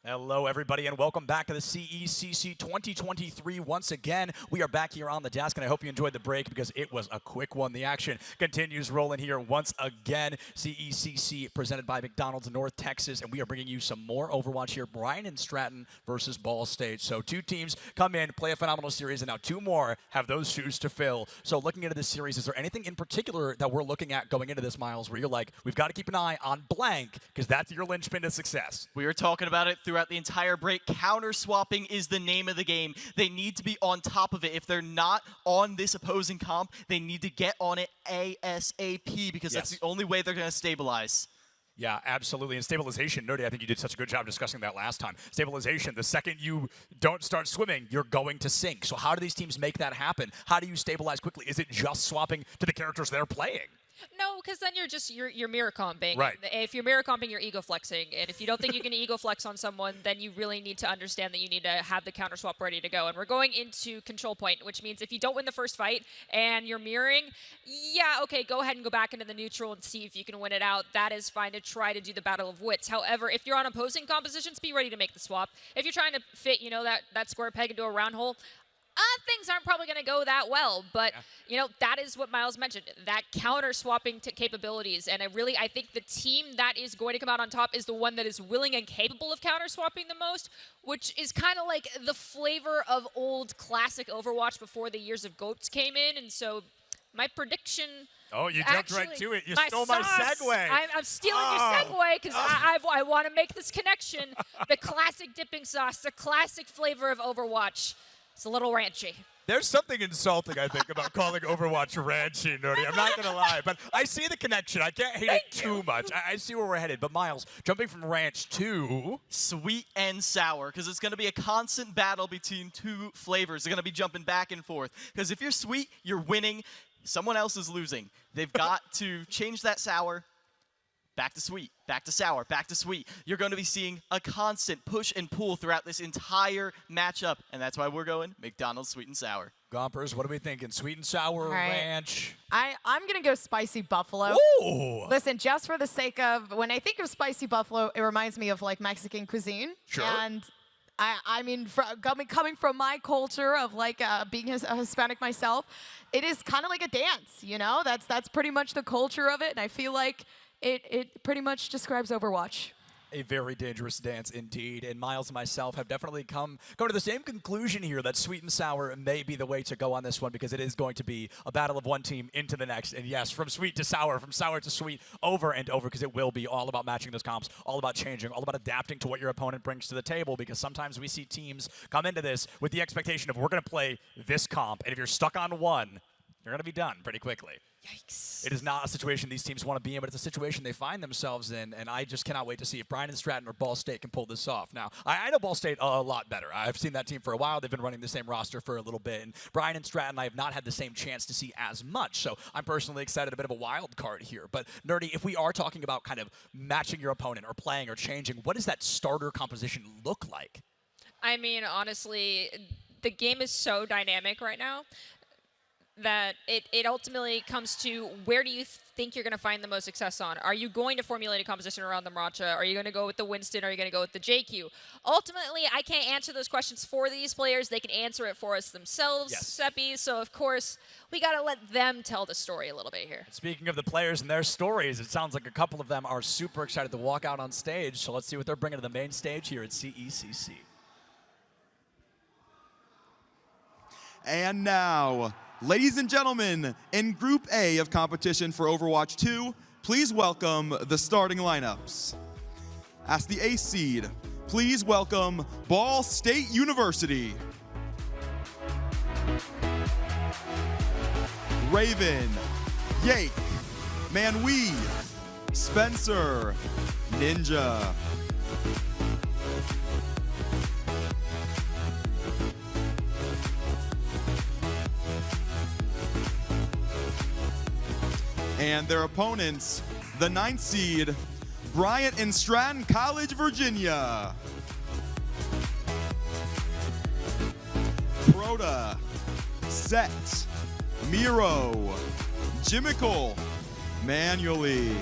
Hello, everybody, and welcome back to the CECC 2023. Once again, we are back here on the desk, and I hope you enjoyed the break because it was a quick one. The action continues rolling here once again. CECC presented by McDonald's North Texas, and we are bringing you some more Overwatch here. Bryant and Stratton versus Ball State. So two teams come in, play a phenomenal series, and now two more have those shoes to fill. So looking into this series, is there anything in particular that we're looking at going into this, Miles, where you're like, we've got to keep an eye on blank because that's your linchpin to success? We were talking about it throughout the entire break. Counter swapping is the name of the game. They need to be on top of it. If they're not on this opposing comp, they need to get on it ASAP because that's the only way they're going to stabilize. Yeah, absolutely. And stabilization, Nerdy, I think you did such a good job discussing that last time. Stabilization, the second you don't start swimming, you're going to sink. So how do these teams make that happen? How do you stabilize quickly? Is it just swapping to the characters they're playing? No, because then you're mirror comping. Right. If you're mirror comping, you're ego flexing. And if you don't think you can ego flex on someone, then you really need to understand that you need to have the counter swap ready to go. And we're going into control point, which means if you don't win the first fight and you're mirroring, yeah, okay, go ahead and go back into the neutral and see if you can win it out. That is fine to try to do the battle of wits. However, if you're on opposing compositions, be ready to make the swap. If you're trying to fit, that square peg into a round hole, things aren't probably going to go that well, but that is what Miles mentioned, that counter swapping capabilities. And I think the team that is going to come out on top is the one that is willing and capable of counter swapping the most, which is kind of like the flavor of old classic Overwatch before the years of GOATs came in. And so my prediction. Oh, you jumped right to it. You stole my segue. I'm stealing your segue because I want to make this connection. The classic dipping sauce, the classic flavor of Overwatch. It's a little ranchy. There's something insulting, I think, about calling Overwatch ranchy, Nerdy. I'm not going to lie, but I see the connection. I can't hate it too much. I see where we're headed. But, Miles, jumping from ranch to sweet and sour, because it's going to be a constant battle between two flavors. They're going to be jumping back and forth. Because if you're sweet, you're winning. Someone else is losing. They've got to change that sour. Back to sweet, back to sour, back to sweet. You're going to be seeing a constant push and pull throughout this entire matchup, and that's why we're going McDonald's sweet and sour. Gompers, what are we thinking? Sweet and sour, ranch? I'm going to go spicy buffalo. Ooh! Listen, just for the sake of, when I think of spicy buffalo, it reminds me of, like, Mexican cuisine. Sure. And I mean, coming from my culture of, like, being a Hispanic myself, it is kind of like a dance, That's pretty much the culture of it, and I feel like it pretty much describes Overwatch. A very dangerous dance indeed. And Miles and myself have definitely come to the same conclusion here that sweet and sour may be the way to go on this one because it is going to be a battle of one team into the next. And yes, from sweet to sour, from sour to sweet, over and over, because it will be all about matching those comps, all about changing, all about adapting to what your opponent brings to the table, because sometimes we see teams come into this with the expectation of we're going to play this comp, and if you're stuck on one, you're going to be done pretty quickly. Yikes. It is not a situation these teams want to be in, but it's a situation they find themselves in, and I just cannot wait to see if Bryant and Stratton or Ball State can pull this off. Now, I know Ball State a lot better. I've seen that team for a while. They've been running the same roster for a little bit, and Bryant and Stratton I have not had the same chance to see as much, so I'm personally excited, a bit of a wild card here. But, Nerdy, if we are talking about kind of matching your opponent or playing or changing, what does that starter composition look like? I mean, honestly, the game is so dynamic right now that it ultimately comes to where do you think you're going to find the most success on? Are you going to formulate a composition around the Maracha? Are you going to go with the Winston? Are you going to go with the JQ? Ultimately, I can't answer those questions for these players. They can answer it for us themselves, Seppi. So, of course, we got to let them tell the story a little bit here. Speaking of the players and their stories, it sounds like a couple of them are super excited to walk out on stage. So let's see what they're bringing to the main stage here at CECC. And now, ladies and gentlemen, in Group A of competition for Overwatch 2, please welcome the starting lineups. As the A seed, please welcome Ball State University. Raven, Yake, Manwee, Spencer, Ninja. And their opponents, the 9th seed, Bryant and Stratton College, Virginia. Proda, Set, Miro, Jimical, Manually.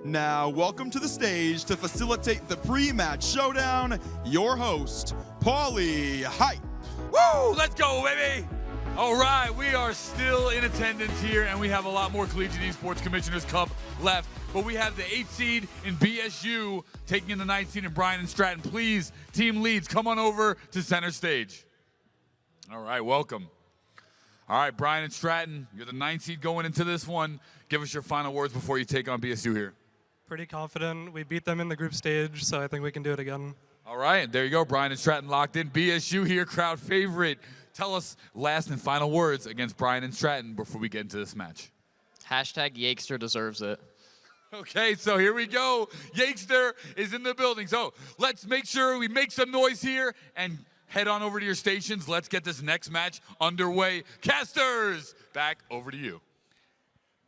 Now, welcome to the stage to facilitate the pre-match showdown, your host, Paulie Hype. Woo! Let's go, baby! All right, we are still in attendance here, and we have a lot more Collegiate Esports Commissioners Cup left. But we have the 8th seed in BSU taking in the 9th seed in Bryant and Stratton. Please, team leads, come on over to center stage. All right, welcome. All right, Bryant and Stratton, you're the 9th seed going into this one. Give us your final words before you take on BSU here. Pretty confident. We beat them in the group stage, so I think we can do it again. All right, there you go. Bryant and Stratton locked in. BSU here, crowd favorite. Tell us last and final words against Bryant and Stratton before we get into this match. Hashtag Yakester deserves it. Okay, so here we go. Yakester is in the building. So let's make sure we make some noise here and head on over to your stations. Let's get this next match underway. Casters, back over to you.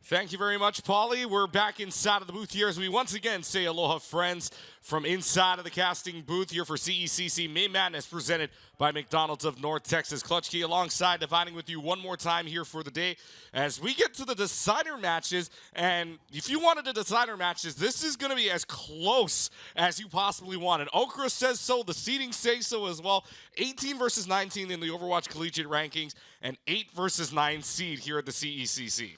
Thank you very much, Paulie. We're back inside of the booth here as we once again say aloha, friends, from inside of the casting booth here for CECC May Madness presented by McDonald's of North Texas. Clutch Key alongside, dividing with you one more time here for the day as we get to the decider matches. And if you wanted the decider matches, this is going to be as close as you possibly wanted. Okra says so. The seedings say so as well. 18 versus 19 in the Overwatch Collegiate rankings and 8 versus 9 seed here at the CECC.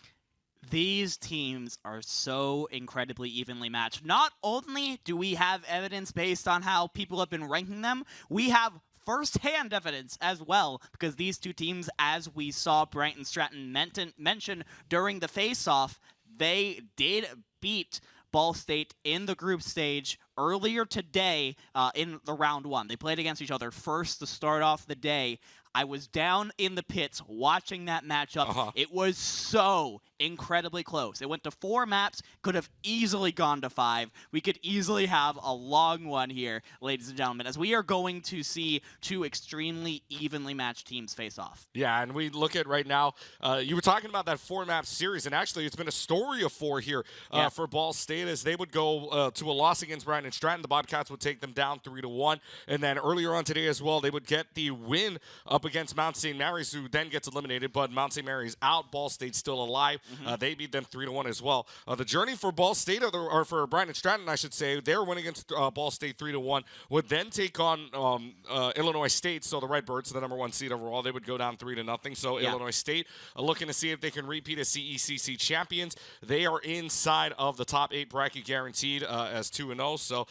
These teams are so incredibly evenly matched. Not only do we have evidence based on how people have been ranking them, we have first-hand evidence as well, because these two teams, as we saw Bryant and Stratton mention during the face-off, they did beat Ball State in the group stage earlier today in the round one. They played against each other first to start off the day. I was down in the pits watching that matchup. It was so incredibly close. It went to 4 maps, could have easily gone to 5. We could easily have a long one here, ladies and gentlemen, as we are going to see two extremely evenly matched teams face off. Yeah, and we look at right now, you were talking about that 4-map series, and actually it's been a story of 4 here for Ball State as they would go to a loss against Bryant and Stratton. The Bobcats would take them down 3-1, and then earlier on today as well, they would get the win up against Mount St. Mary's, who then gets eliminated, but Mount St. Mary's out, Ball State's still alive. They beat them 3-1 as well. The journey for Ball State, or for Bryant and Stratton, I should say, their win against Ball State 3-1 would then take on Illinois State, so the Redbirds, the #1 seed overall, they would go down 3-0. So Illinois State looking to see if they can repeat as CECC champions. They are inside of the top 8 bracket guaranteed as 2-0. So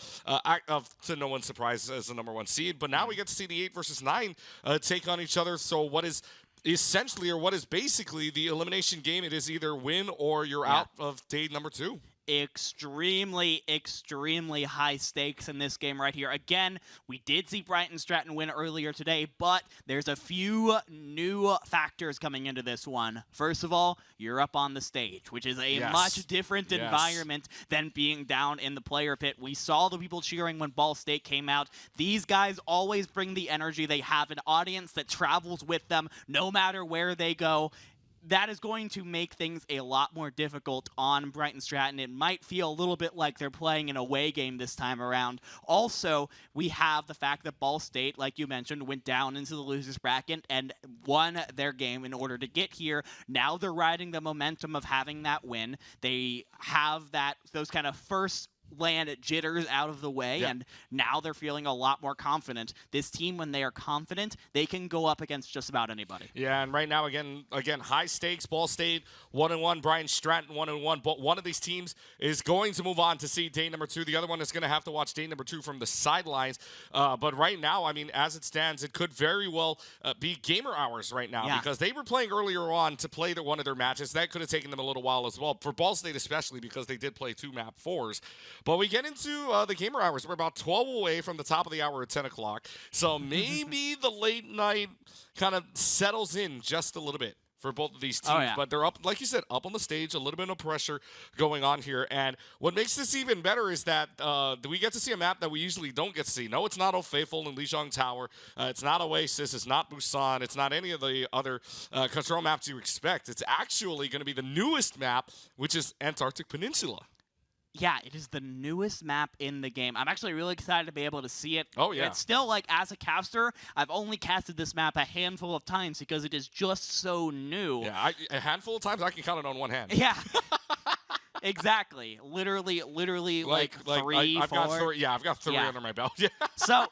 to no one's surprise as the #1 seed. But now we get to see the 8 versus 9 take on each other. So what is essentially, or what is basically the elimination game? It is either win or you're out of day #2. Extremely, extremely high stakes in this game right here. Again, we did see Bryant and Stratton win earlier today, but there's a few new factors coming into this one. First of all, you're up on the stage, which is a much different environment than being down in the player pit. We saw the people cheering when Ball State came out. These guys always bring the energy. They have an audience that travels with them no matter where they go. That is going to make things a lot more difficult on Bryant and Stratton. It might feel a little bit like they're playing an away game this time around. Also, we have the fact that Ball State, like you mentioned, went down into the losers bracket and won their game in order to get here. Now they're riding the momentum of having that win. They have those kind of first land jitters out of the way, and now they're feeling a lot more confident. This team, when they are confident, they can go up against just about anybody. Yeah, and right now, again, high stakes. Ball State 1-1, Bryant Stratton 1-1. But one of these teams is going to move on to see day #2. The other one is going to have to watch day #2 from the sidelines. But right now, I mean, as it stands, it could very well be gamer hours right now because they were playing earlier on to play one of their matches. That could have taken them a little while as well. For Ball State especially, because they did play 2 map 4s. But we get into the gamer hours. We're about 12 away from the top of the hour at 10 o'clock. So maybe the late night kind of settles in just a little bit for both of these teams. But they're up, like you said, up on the stage, a little bit of pressure going on here. And what makes this even better is that we get to see a map that we usually don't get to see. No, it's not Old Faithful and Lijiang Tower. It's not Oasis. It's not Busan. It's not any of the other control maps you expect. It's actually going to be the newest map, which is Antarctic Peninsula. Yeah, it is the newest map in the game. I'm actually really excited to be able to see it. Oh, yeah. It's still, like, as a caster, I've only casted this map a handful of times because it is just so new. Yeah, a handful of times I can count it on one hand. Yeah. Exactly. Literally, like 3, I've 4. got 3. Yeah, I've got 3 Yeah. under my belt. Yeah. So,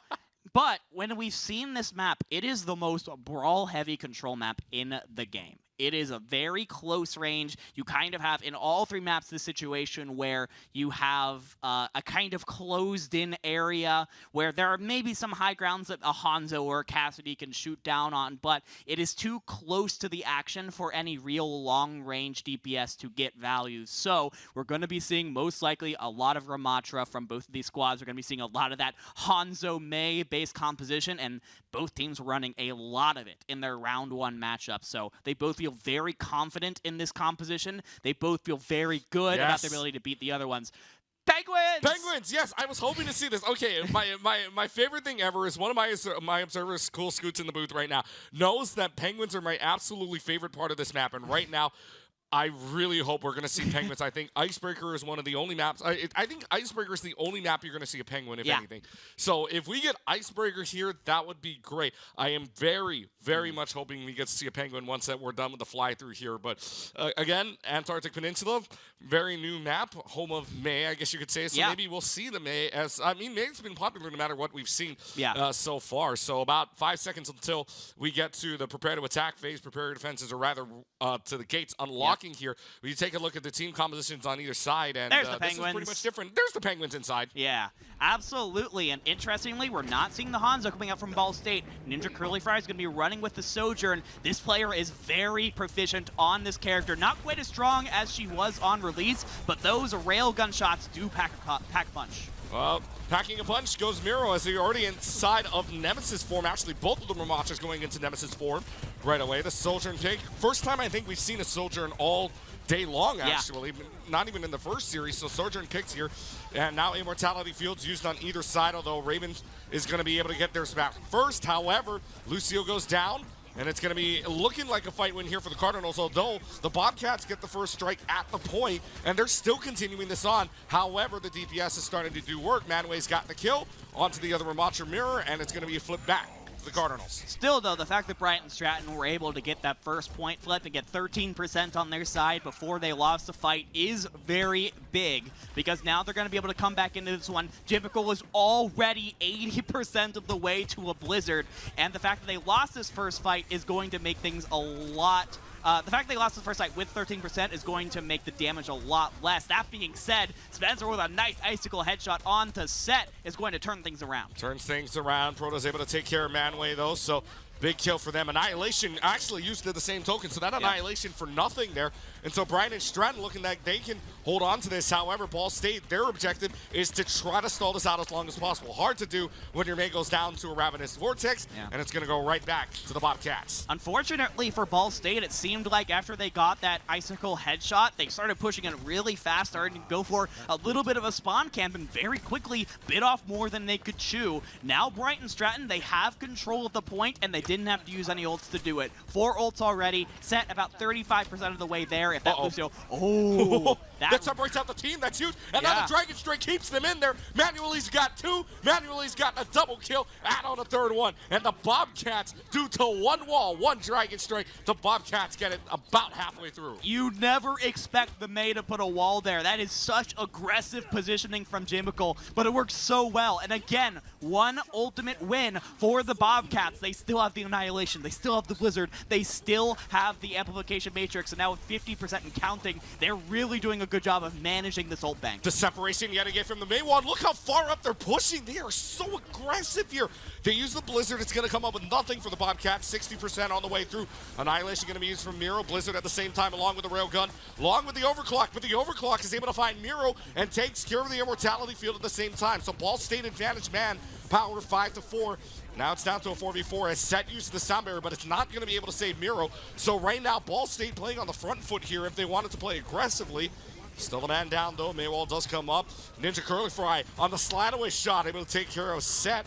but when we've seen this map, it is the most brawl-heavy control map in the game. It is a very close range. You kind of have, in all 3 maps, this situation where you have a kind of closed-in area where there are maybe some high grounds that a Hanzo or a Cassidy can shoot down on, but it is too close to the action for any real long-range DPS to get value. So we're going to be seeing most likely a lot of Ramatra from both of these squads. We're going to be seeing a lot of that Hanzo Mei-based composition, and both teams running a lot of it in their round 1 matchup. So they both feel very confident in this composition. They both feel very good about their ability to beat the other ones. Penguins! Penguins, yes, I was hoping to see this. Okay, my favorite thing ever is one of my observers, Cool Scoots in the booth right now, knows that Penguins are my absolutely favorite part of this map, and right now, I really hope we're going to see Penguins. I think Icebreaker is one of the only maps. I think Icebreaker is the only map you're going to see a Penguin, if anything. So if we get Icebreaker here, that would be great. I am very, very much hoping we get to see a Penguin once that we're done with the fly-through here. But again, Antarctic Peninsula, very new map, home of May, I guess you could say. So maybe we'll see the May as, I mean, May's been popular no matter what we've seen so far. So about 5 seconds until we get to the prepare to attack phase, prepare your defenses, or rather to the gates unlock. Here, you take a look at the team compositions on either side, and there's the this is pretty much different. There's the Penguins inside. Yeah, absolutely. And interestingly, we're not seeing the Hanzo coming out from Ball State. Ninja Curly Fry is going to be running with the Sojourn. This player is very proficient on this character. Not quite as strong as she was on release, but those railgun shots do pack a punch. Well, packing a punch goes Miro as they're already inside of Nemesis form. Actually, both of them are Ramachas going into Nemesis form right away. The Sojourn take. First time I think we've seen a Sojourn all day long, actually. Not even in the first series, so Sojourn picks here. And now Immortality Field's used on either side, although Raven is going to be able to get theirs back first. However, Lucio goes down. And it's going to be looking like a fight win here for the Cardinals, although the Bobcats get the first strike at the point, and they're still continuing this on. However, the DPS is starting to do work. Manway's got the kill onto the other Ramatra mirror, and it's going to be a flip back to the Cardinals. Still, though, the fact that Bryant and Stratton were able to get that first point flip and get 13% on their side before they lost the fight is very big, because now they're going to be able to come back into this one. Jimmicle was already 80% of the way to a Blizzard, and the fact that they lost this first fight is going to make things a lot... the fact they lost the first fight with 13% is going to make the damage a lot less. That being said, Spencer with a nice Icicle headshot onto Set is going to turn things around. Turns things around. Proto's able to take care of Manway, though, so big kill for them. Annihilation actually used the same token, so that Annihilation for nothing there. And so Bryant and Stratton looking like they can hold on to this. However, Ball State, their objective is to try to stall this out as long as possible. Hard to do when your May goes down to a Ravenous Vortex, and it's going to go right back to the Bobcats. Unfortunately for Ball State, it seemed like after they got that Icicle headshot, they started pushing it really fast, starting to go for a little bit of a spawn camp, and very quickly bit off more than they could chew. Now Bryant and Stratton, they have control of the point, and they didn't have to use any ults to do it. 4 ults already, Set about 35% of the way there. If that Lucio, that separates out the team. That's huge. And now the Dragon Strike keeps them in there. Manuelly's got 2. Manuelly's got a double kill. Add on a third one. And the Bobcats, due to one wall, one Dragon Strike, the Bobcats get it about halfway through. You never expect the May to put a wall there. That is such aggressive positioning from Jimmicle, but it works so well. And again, one ultimate win for the Bobcats. They still have the Annihilation. They still have the Blizzard. They still have the Amplification Matrix. And now with 50% and counting, they're really doing a good job of managing this ult bank. The separation yet again from the May one. Look how far up they're pushing. They are so aggressive here. They use the Blizzard. It's going to come up with nothing for the Bobcats. 60% on the way through. Annihilation going to be used from Miro. Blizzard at the same time along with the Railgun, along with the Overclock. But the Overclock is able to find Miro and takes care of the Immortality Field at the same time. So Ball State advantage man power 5-4. Now it's down to a 4v4 as Set uses the sound barrier, but it's not going to be able to save Miro. So right now, Ball State playing on the front foot here if they wanted to play aggressively. Still a man down, though. Maywall does come up. Ninja Curly Fry on the slide away shot, able to take care of Set.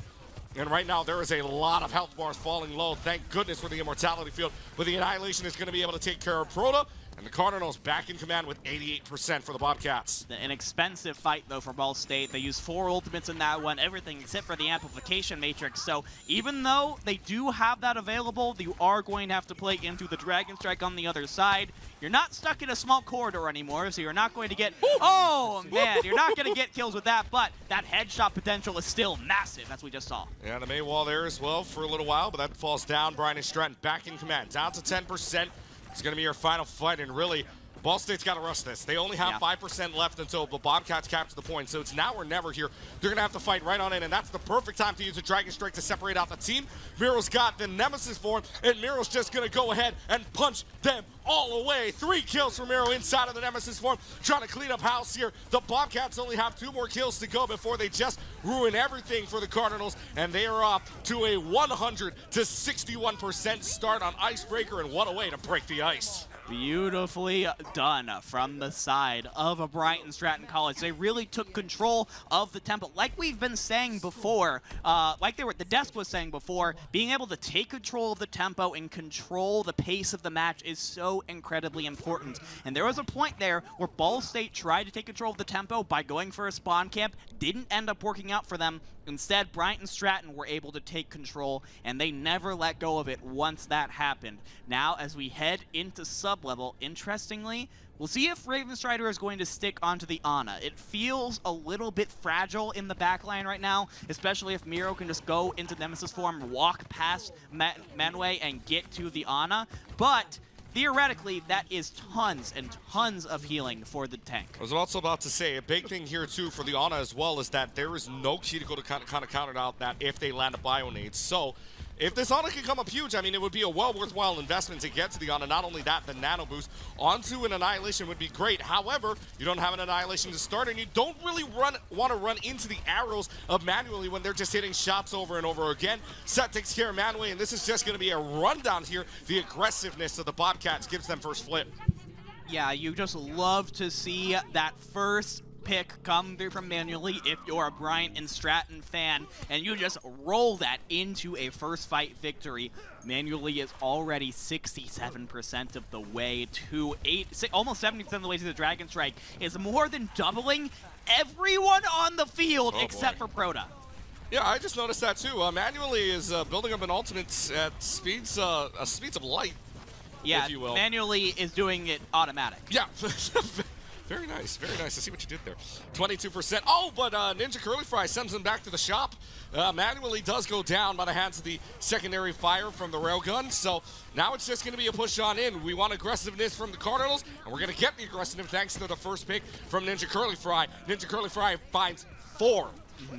And right now, there is a lot of health bars falling low. Thank goodness for the Immortality Field. But the Annihilation is going to be able to take care of Proto. And the Cardinals back in command with 88% for the Bobcats. An expensive fight, though, for Ball State. They used 4 ultimates in that one, everything except for the amplification matrix. So even though they do have that available, you are going to have to play into the Dragon Strike on the other side. You're not stuck in a small corridor anymore, so you're not going to get... Oh, man, you're not going to get kills with that, but that headshot potential is still massive, as we just saw. Yeah, the May wall there as well for a little while, but that falls down. Bryant and Stratton back in command, down to 10%. It's going to be your final fight, and really, Ball State's got to rush this. They only have 5% left until the Bobcats capture the point, so it's now or never here. They're going to have to fight right on in, and that's the perfect time to use a Dragon Strike to separate out the team. Miro's got the Nemesis for him, and Miro's just going to go ahead and punch them all away. 3 kills for Miro inside of the Nemesis form, trying to clean up house here. The Bobcats only have 2 more kills to go before they just ruin everything for the Cardinals, and they are up to a 100 to 61% start on Icebreaker, and what a way to break the ice. Beautifully done from the side of Bryant and Stratton College. They really took control of the tempo. Like we've been saying before, the desk was saying before, being able to take control of the tempo and control the pace of the match is so incredibly important. And there was a point there where Ball State tried to take control of the tempo by going for a spawn camp. Didn't end up working out for them. Instead, Bryant and Stratton were able to take control, and they never let go of it once that happened. Now, as we head into sub-level, interestingly, we'll see if Ravenstrider is going to stick onto the Ana. It feels a little bit fragile in the backline right now, especially if Miro can just go into Nemesis form, walk past Manway, and get to the Ana. But theoretically, that is tons and tons of healing for the tank. I was also about to say, a big thing here, too, for the Ana as well is that there is no Cheetical to kind of counter out that if they land a Bionade. So if this Ana can come up huge, I mean, it would be a worthwhile investment to get to the Ana. Not only that, the Nano Boost onto an Annihilation would be great. However, you don't have an Annihilation to start, and you don't really want to run into the arrows of Manually when they're just hitting shots over and over again. Set takes care of Manway, and this is just going to be a rundown here. The aggressiveness of the Bobcats gives them first flip. Yeah, you just love to see that first pick come through from Manually if you're a Bryant and Stratton fan, and you just roll that into a first fight victory. Manually is already 67% of the way to almost 70% of the way to the Dragon Strike, is more than doubling everyone on the field except for Proto. Yeah, I just noticed that too. Manually is building up an ultimate at speeds of light. Yeah, if you will. Manually is doing it automatic. Yeah. Very nice, very nice. I see what you did there. 22%. Oh, but Ninja Curly Fry sends him back to the shop. Manually does go down by the hands of the secondary fire from the railgun. So now it's just going to be a push on in. We want aggressiveness from the Cardinals, and we're going to get the aggressiveness thanks to the first pick from Ninja Curly Fry. Ninja Curly Fry finds 4.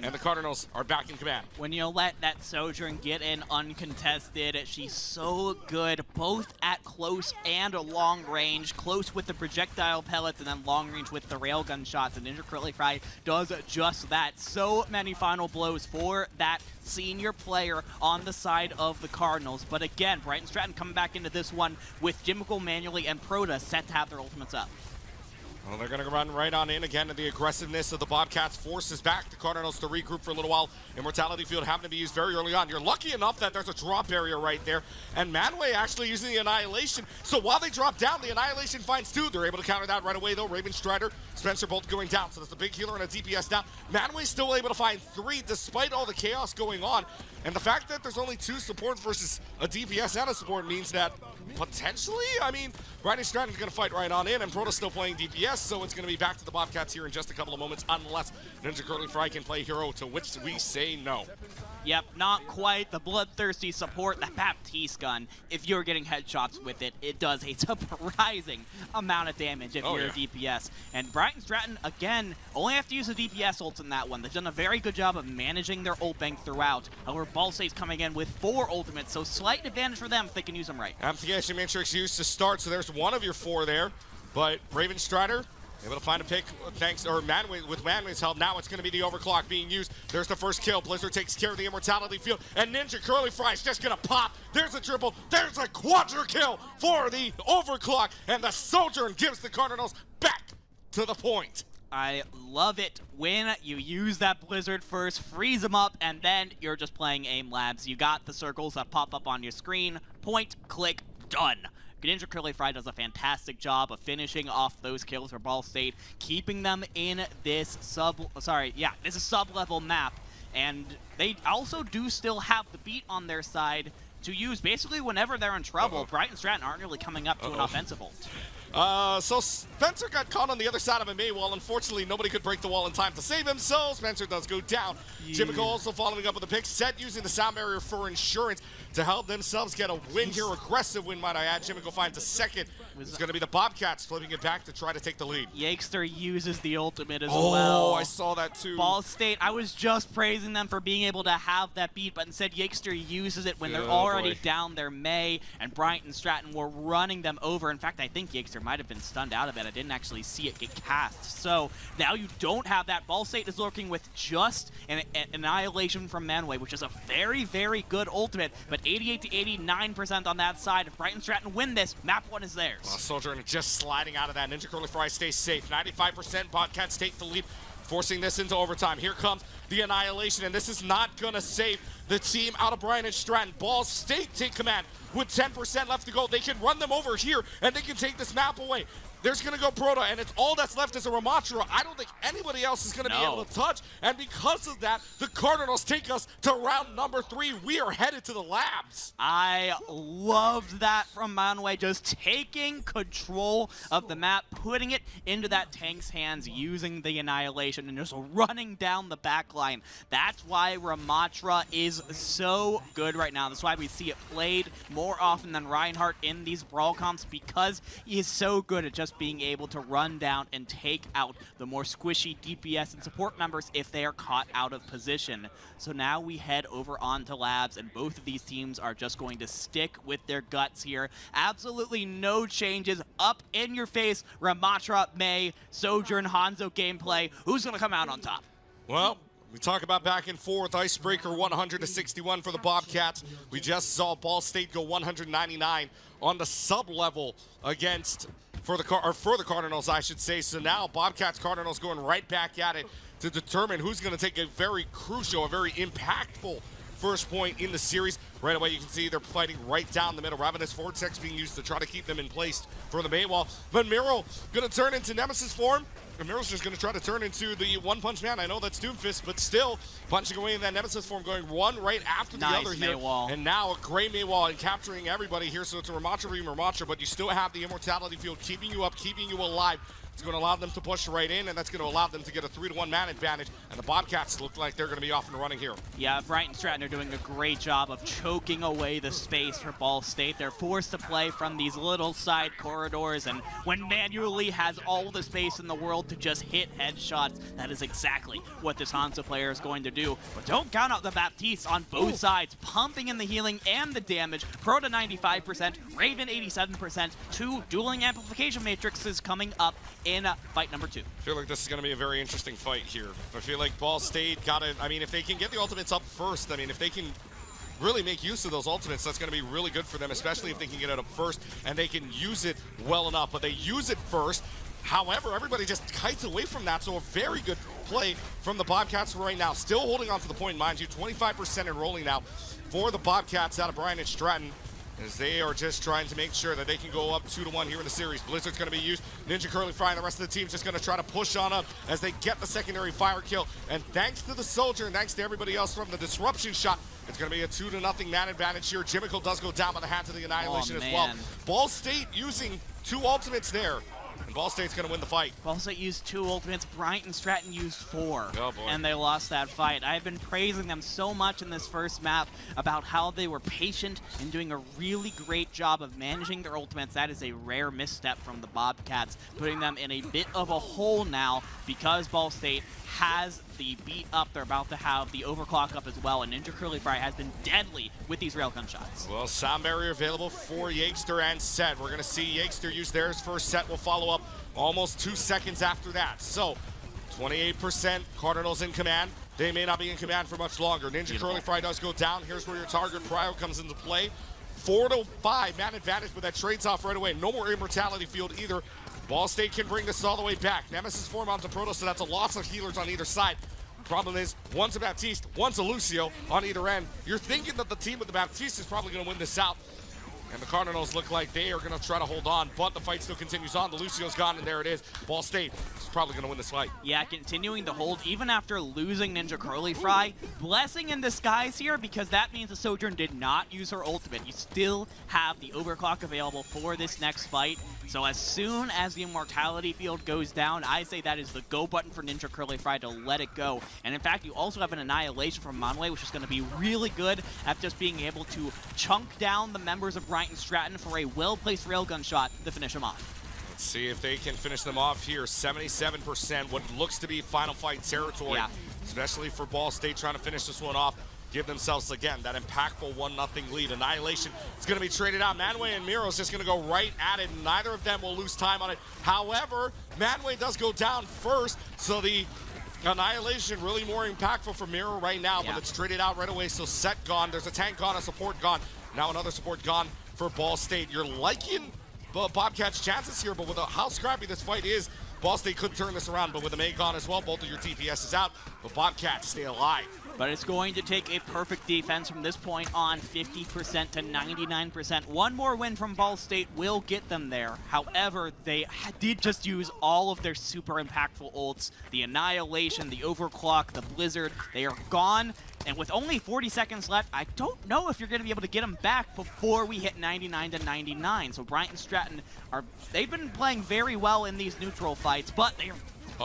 And the Cardinals are back in command. When you let that Sojourn get in uncontested, she's so good both at close and long range. Close with the projectile pellets and then long range with the railgun shots. And Ninja Curly Fry does just that. So many final blows for that senior player on the side of the Cardinals. But again, Bryant and Stratton coming back into this one with Jimmical, Manually, and Proto set to have their ultimates up. Well, they're going to run right on in again, and the aggressiveness of the Bobcats forces back the Cardinals to regroup for a little while. Immortality Field happened to be used very early on. You're lucky enough that there's a drop area right there, and Manway actually using the Annihilation. So while they drop down, the Annihilation finds 2. They're able to counter that right away, though. Ravenstrider, Spencer both going down, so there's a big healer and a DPS down. Manway's still able to find 3 despite all the chaos going on. And the fact that there's only 2 support versus a DPS and a support means that potentially, I mean, Bryant and Stratton's going to fight right on in, and Proto's still playing DPS, so it's going to be back to the Bobcats here in just a couple of moments, unless Ninja Curly Fry can play hero, to which we say no. Yep, not quite the bloodthirsty support, the Baptiste gun. If you're getting headshots with it, it does a surprising amount of damage if you're a DPS. And Bryant and Stratton, again, only have to use a DPS ult in that one. They've done a very good job of managing their ult bank throughout. However, Ball State's coming in with 4 ultimates, so slight advantage for them if they can use them right. Amplification Matrix used to start, so there's one of your 4 there. But Ravenstrider able to find a pick thanks, or Manway, with Manway's help. Now it's going to be the overclock being used. There's the first kill. Blizzard takes care of the Immortality Field, and Ninja Curly Fry is just going to pop. There's a triple. There's a quadra kill for the overclock, and the Sojourn gives the Cardinals back to the point. I love it when you use that Blizzard first, freeze them up, and then you're just playing aim labs. You got the circles that pop up on your screen. Point, click, done. Ninja Curly Fry does a fantastic job of finishing off those kills for Ball State, keeping them in this this is sub-level map. And they also do still have the beat on their side to use basically whenever they're in trouble. Bryant and Stratton aren't really coming up to an offensive ult. So Spencer got caught on the other side of a May wall. Unfortunately, nobody could break the wall in time to save him, so Spencer does go down. Jimico also following up with a pick. Set using the sound barrier for insurance to help themselves get a win here. Aggressive win, might I add. Jimico finds a second. It's going to be the Bobcats flipping it back to try to take the lead. Yakester uses the ultimate as well. Oh, I saw that too. Ball State, I was just praising them for being able to have that beat, but instead Yakester uses it when they're already down their May, and Bryant and Stratton were running them over. In fact, I think Yakester might have been stunned out of it. I didn't actually see it get cast. So now you don't have that. Ball State is lurking with just an annihilation from Manway, which is a very, very good ultimate, but 88 to 89% on that side. If Bryant and Stratton win this, map 1 is theirs. Well, Soldier just sliding out of that. Ninja Curly Fry stays safe. 95%. Bobcats take the lead, forcing this into overtime. Here comes the annihilation, and this is not going to save the team out of Bryant and Stratton. Ball State take command with 10% left to go. They can run them over here, and they can take this map away. There's going to go Proto, and it's all that's left is a Ramatra. I don't think anybody else is going to be able to touch, and because of that, the Cardinals take us to round number 3. We are headed to the labs. I loved that from Manway, just taking control of the map, putting it into that tank's hands, using the annihilation, and just running down the back line. That's why Ramatra is so good right now. That's why we see it played more often than Reinhardt in these brawl comps, because he is so good at just being able to run down and take out the more squishy DPS and support members if they are caught out of position. So now we head over onto labs, and both of these teams are just going to stick with their guts here. Absolutely no changes. Up in your face, Ramatra, May, Sojourn, Hanzo gameplay. Who's going to come out on top? Well, we talk about back and forth. Icebreaker 100 to 61 for the Bobcats. We just saw Ball State go 199 on the sub-level against for the Cardinals, I should say. So now Bobcats Cardinals going right back at it to determine who's going to take a very crucial, a very impactful first point in the series. Right away, you can see they're fighting right down the middle. Ravenous Vortex being used to try to keep them in place for the May wall. But Miro going to turn into Nemesis form. And Miro's just going to try to turn into the One-Punch Man. I know that's Doomfist, but still punching away in that Nemesis form, going one right after the other here. Maywall. And now a gray Maywall and capturing everybody here. So it's a Ramatra v. Ramatra, but you still have the Immortality Field keeping you up, keeping you alive. It's going to allow them to push right in, and that's going to allow them to get a 3-to-1 man advantage. And the Bobcats look like they're going to be off and running here. Yeah, Bryant and Stratton are doing a great job of choking away the space for Ball State. They're forced to play from these little side corridors, and when Manually has all the space in the world to just hit headshots, that is exactly what this Hanzo player is going to do. But don't count out the Baptiste on both sides, pumping in the healing and the damage. Proto 95%, Raven 87%, 2 dueling amplification matrices coming up in fight number 2. I feel like this is going to be a very interesting fight here. I feel like Ball State got to, I mean, if they can get the ultimates up first, I mean, if they can really make use of those ultimates, that's going to be really good for them, especially if they can get it up first and they can use it well enough. But they use it first. However, everybody just kites away from that, so a very good play from the Bobcats right now. Still holding on to the point, mind you, 25% enrolling now for the Bobcats out of Bryant and Stratton, as they are just trying to make sure that they can go up 2-to-1 here in the series. Blizzard's going to be used. Ninja Curly Fry and the rest of the team's just going to try to push on up as they get the secondary fire kill. And thanks to the Soldier and thanks to everybody else from the disruption shot, it's going to be a 2-0 man advantage here. Jimico does go down by the hands of the Annihilation as well. Ball State using 2 ultimates there. And Ball State's going to win the fight. Ball State used 2 ultimates. Bryant and Stratton used 4. Oh, boy. And they lost that fight. I've been praising them so much in this first map about how they were patient and doing a really great job of managing their ultimates. That is a rare misstep from the Bobcats, putting them in a bit of a hole now because Ball State has the beat up. They're about to have the overclock up as well, and Ninja Curly Fry has been deadly with these railgun shots. Well, sound barrier available for Yakester and Set. We're going to see Yakester use theirs first. Set will follow up almost 2 seconds after that. So 28% Cardinals in command. They may not be in command for much longer. Ninja Curly Fry does go down. Here's where your target Pryo comes into play. 4-to-5 man advantage, but that trades off right away. No more Immortality Field either. Ball State can bring this all the way back. Nemesis form onto Proto, so that's a loss of healers on either side. Problem is, one's a Baptiste, one's a Lucio on either end. You're thinking that the team with the Baptiste is probably going to win this out. And the Cardinals look like they are going to try to hold on, but the fight still continues on. The Lucio's gone, and there it is. Ball State is probably going to win this fight. Yeah, continuing to hold even after losing Ninja Curly Fry. Blessing in disguise here, because that means the Sojourn did not use her ultimate. You still have the overclock available for this next fight. So as soon as the Immortality field goes down, I say that is the go button for Ninja Curly Fry to let it go. And in fact, you also have an Annihilation from Manwë, which is going to be really good at just being able to chunk down the members of Bryant and Stratton for a well-placed railgun shot to finish them off. Let's see if they can finish them off here. 77%, what looks to be final fight territory, especially for Ball State trying to finish this one off. Give themselves, again, that impactful 1-0 lead. Annihilation is going to be traded out. Manwë and Miro's just going to go right at it. Neither of them will lose time on it. However, Manwë does go down first, so the Annihilation really more impactful for Miro right now, but it's traded out right away. So set gone. There's a tank gone, a support gone. Now another support gone for Ball State. You're liking Bobcat's chances here, but with how scrappy this fight is, Ball State could turn this around, but with a May gone as well, both of your DPS is out, but Bobcats stay alive. But it's going to take a perfect defense from this point on, 50% to 99%. One more win from Ball State will get them there. However, they did just use all of their super impactful ults. The Annihilation, the Overclock, the Blizzard, they are gone. And with only 40 seconds left, I don't know if you're going to be able to get them back before we hit 99 to 99. So Bryant and Stratton, they've been playing very well in these neutral fights, but they're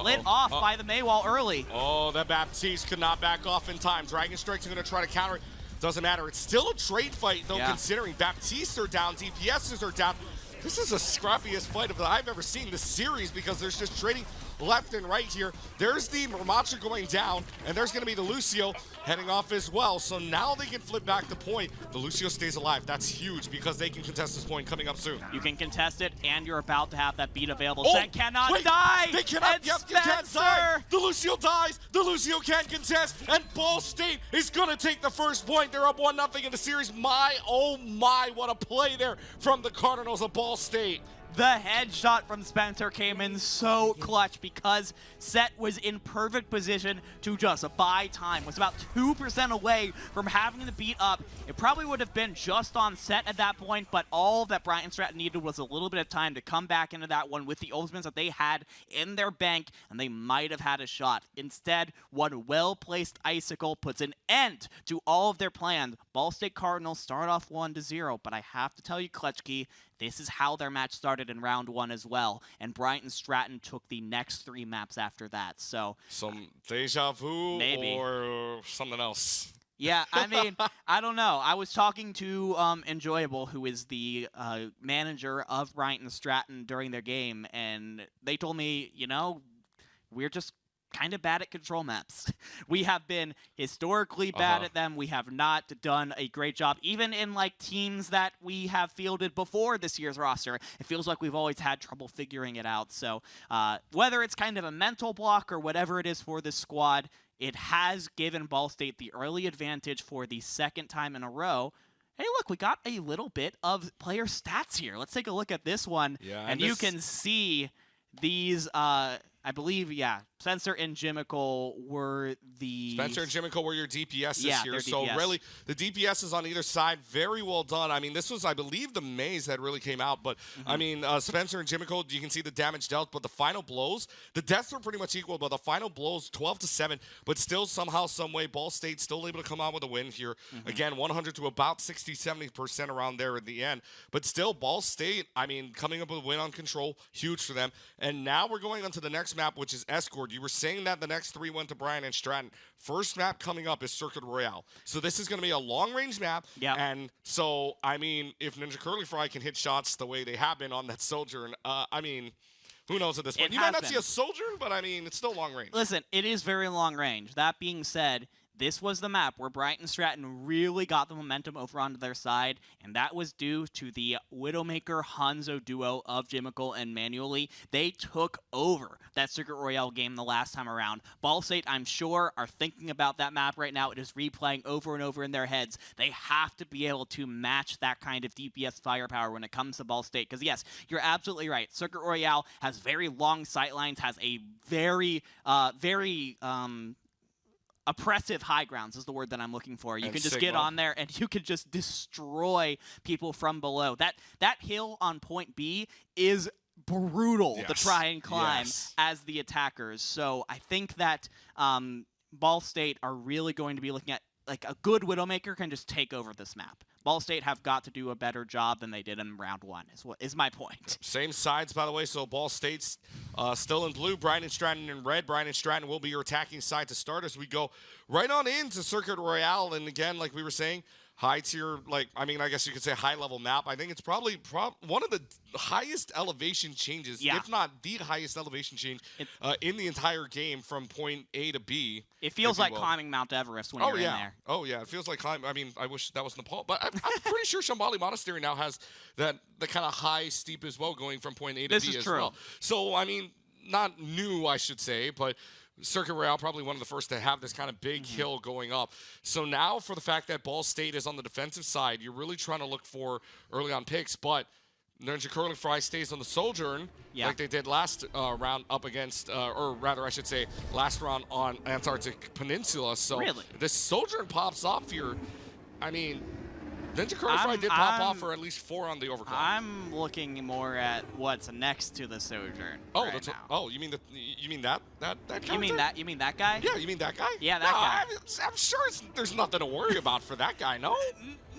lit off by the Maywall early. Oh, that Baptiste could not back off in time. Dragon Strike's going to try to counter it. Doesn't matter. It's still a trade fight, though, considering Baptistes are down, DPSs are down. This is the scrappiest fight that I've ever seen this series, because there's just trading left and right here. There's the Ramattra going down, and there's going to be the Lucio heading off as well. So now they can flip back the point. The Lucio stays alive. That's huge, because they can contest this point coming up soon. You can contest it, and you're about to have that beat available. Oh, Sen cannot wait, die! They cannot, you can't die! The Lucio dies, the Lucio can't contest, and Ball State is going to take the first point. They're up 1-0 in the series. My, oh my, what a play there from the Cardinals of Ball State. The headshot from Spencer came in so clutch, because Set was in perfect position to just buy time. Was about 2% away from having the beat up. It probably would have been just on Set at that point, but all that Bryant Stratton needed was a little bit of time to come back into that one with the ultimates that they had in their bank, and they might have had a shot. Instead, one well-placed Icicle puts an end to all of their plans. Ball State Cardinals start off 1-0, but I have to tell you, Kletchke, this is how their match started in round 1 as well. And Bryant and Stratton took the next 3 maps after that. So some deja vu maybe. Or something else. Yeah, I mean, I don't know. I was talking to Enjoyable, who is the manager of Bryant and Stratton during their game, and they told me, you know, we're just kind of bad at control maps. We have been historically bad at them. We have not done a great job, even in like teams that we have fielded before this year's roster. It feels like we've always had trouble figuring it out. So whether it's kind of a mental block or whatever it is for this squad, it has given Ball State the early advantage for the second time in a row. Hey, look, we got a little bit of player stats here. Let's take a look at this one. Yeah, and you can see these, I believe, Spencer and Jimical were the... Spencer and Jimical were your DPSs here. So DPS. really, the DPSs on either side, very well done. I mean, this was, I believe, the maze that really came out. But, I mean, Spencer and Jimical, you can see the damage dealt. But the final blows, the deaths were pretty much equal. But the final blows, 12-7. But still, somehow, some way, Ball State still able to come out with a win here. Again, 100 to about 60-70% around there at the end. But still, Ball State, I mean, coming up with a win on control, huge for them. And now we're going on to the next map, which is Escort. You were saying that the next 3 went to Bryant and Stratton. First map coming up is Circuit Royale. So this is going to be a long-range map. Yeah. And so, I mean, if Ninja Curly Fry can hit shots the way they have been on that Sojourn, I mean, who knows at this point? You might not see a Sojourn, but, I mean, it's still long range. Listen, it is very long range. That being said, this was the map where Bryant and Stratton really got the momentum over onto their side, and that was due to the Widowmaker Hanzo duo of Jimical and Manually. They took over that Circuit Royale game the last time around. Ball State, I'm sure, are thinking about that map right now. It is replaying over and over in their heads. They have to be able to match that kind of DPS firepower when it comes to Ball State. Because, yes, you're absolutely right. Circuit Royale has very long sightlines, has a very oppressive high grounds is the word that I'm looking for. You And can just Sigma. get on there and you can just destroy people from below. That hill on point B is brutal to Yes. try and climb Yes. as the attackers. So I think that Ball State are really going to be looking at, like, a good Widowmaker can just take over this map. Ball State have got to do a better job than they did in round 1, is my point. Same sides, by the way, so Ball State's still in blue, Bryant and Stratton in red. Bryant and Stratton will be your attacking side to start as we go right on into Circuit Royale. And again, like we were saying, high tier, I guess you could say high-level map. I think it's probably one of the highest elevation changes, if not the highest elevation change in the entire game from point A to B. It feels like climbing Mount Everest when you're in there. Oh, yeah. It feels like climbing. I mean, I wish that was Nepal. But I'm pretty sure Shambhala Monastery now has the kind of high, steep as well, going from point A to B as well. So, I mean, not new, I should say, but Circuit Royale probably one of the first to have this kind of big hill going up. So now for the fact that Ball State is on the defensive side, you're really trying to look for early on picks, but Ninja Curling Fry stays on the Sojourn like they did last round up against, or rather I should say last round on Antarctic Peninsula. So this Sojourn pops off here. I mean, Ninja Curling Fry did pop off for at least 4 on the overclock. I'm looking more at what's next to the Sojourn. Oh, right that's now. you mean that character? You mean that guy? Yeah, you mean that guy? Yeah, that guy. I'm sure there's nothing to worry about for that guy, no?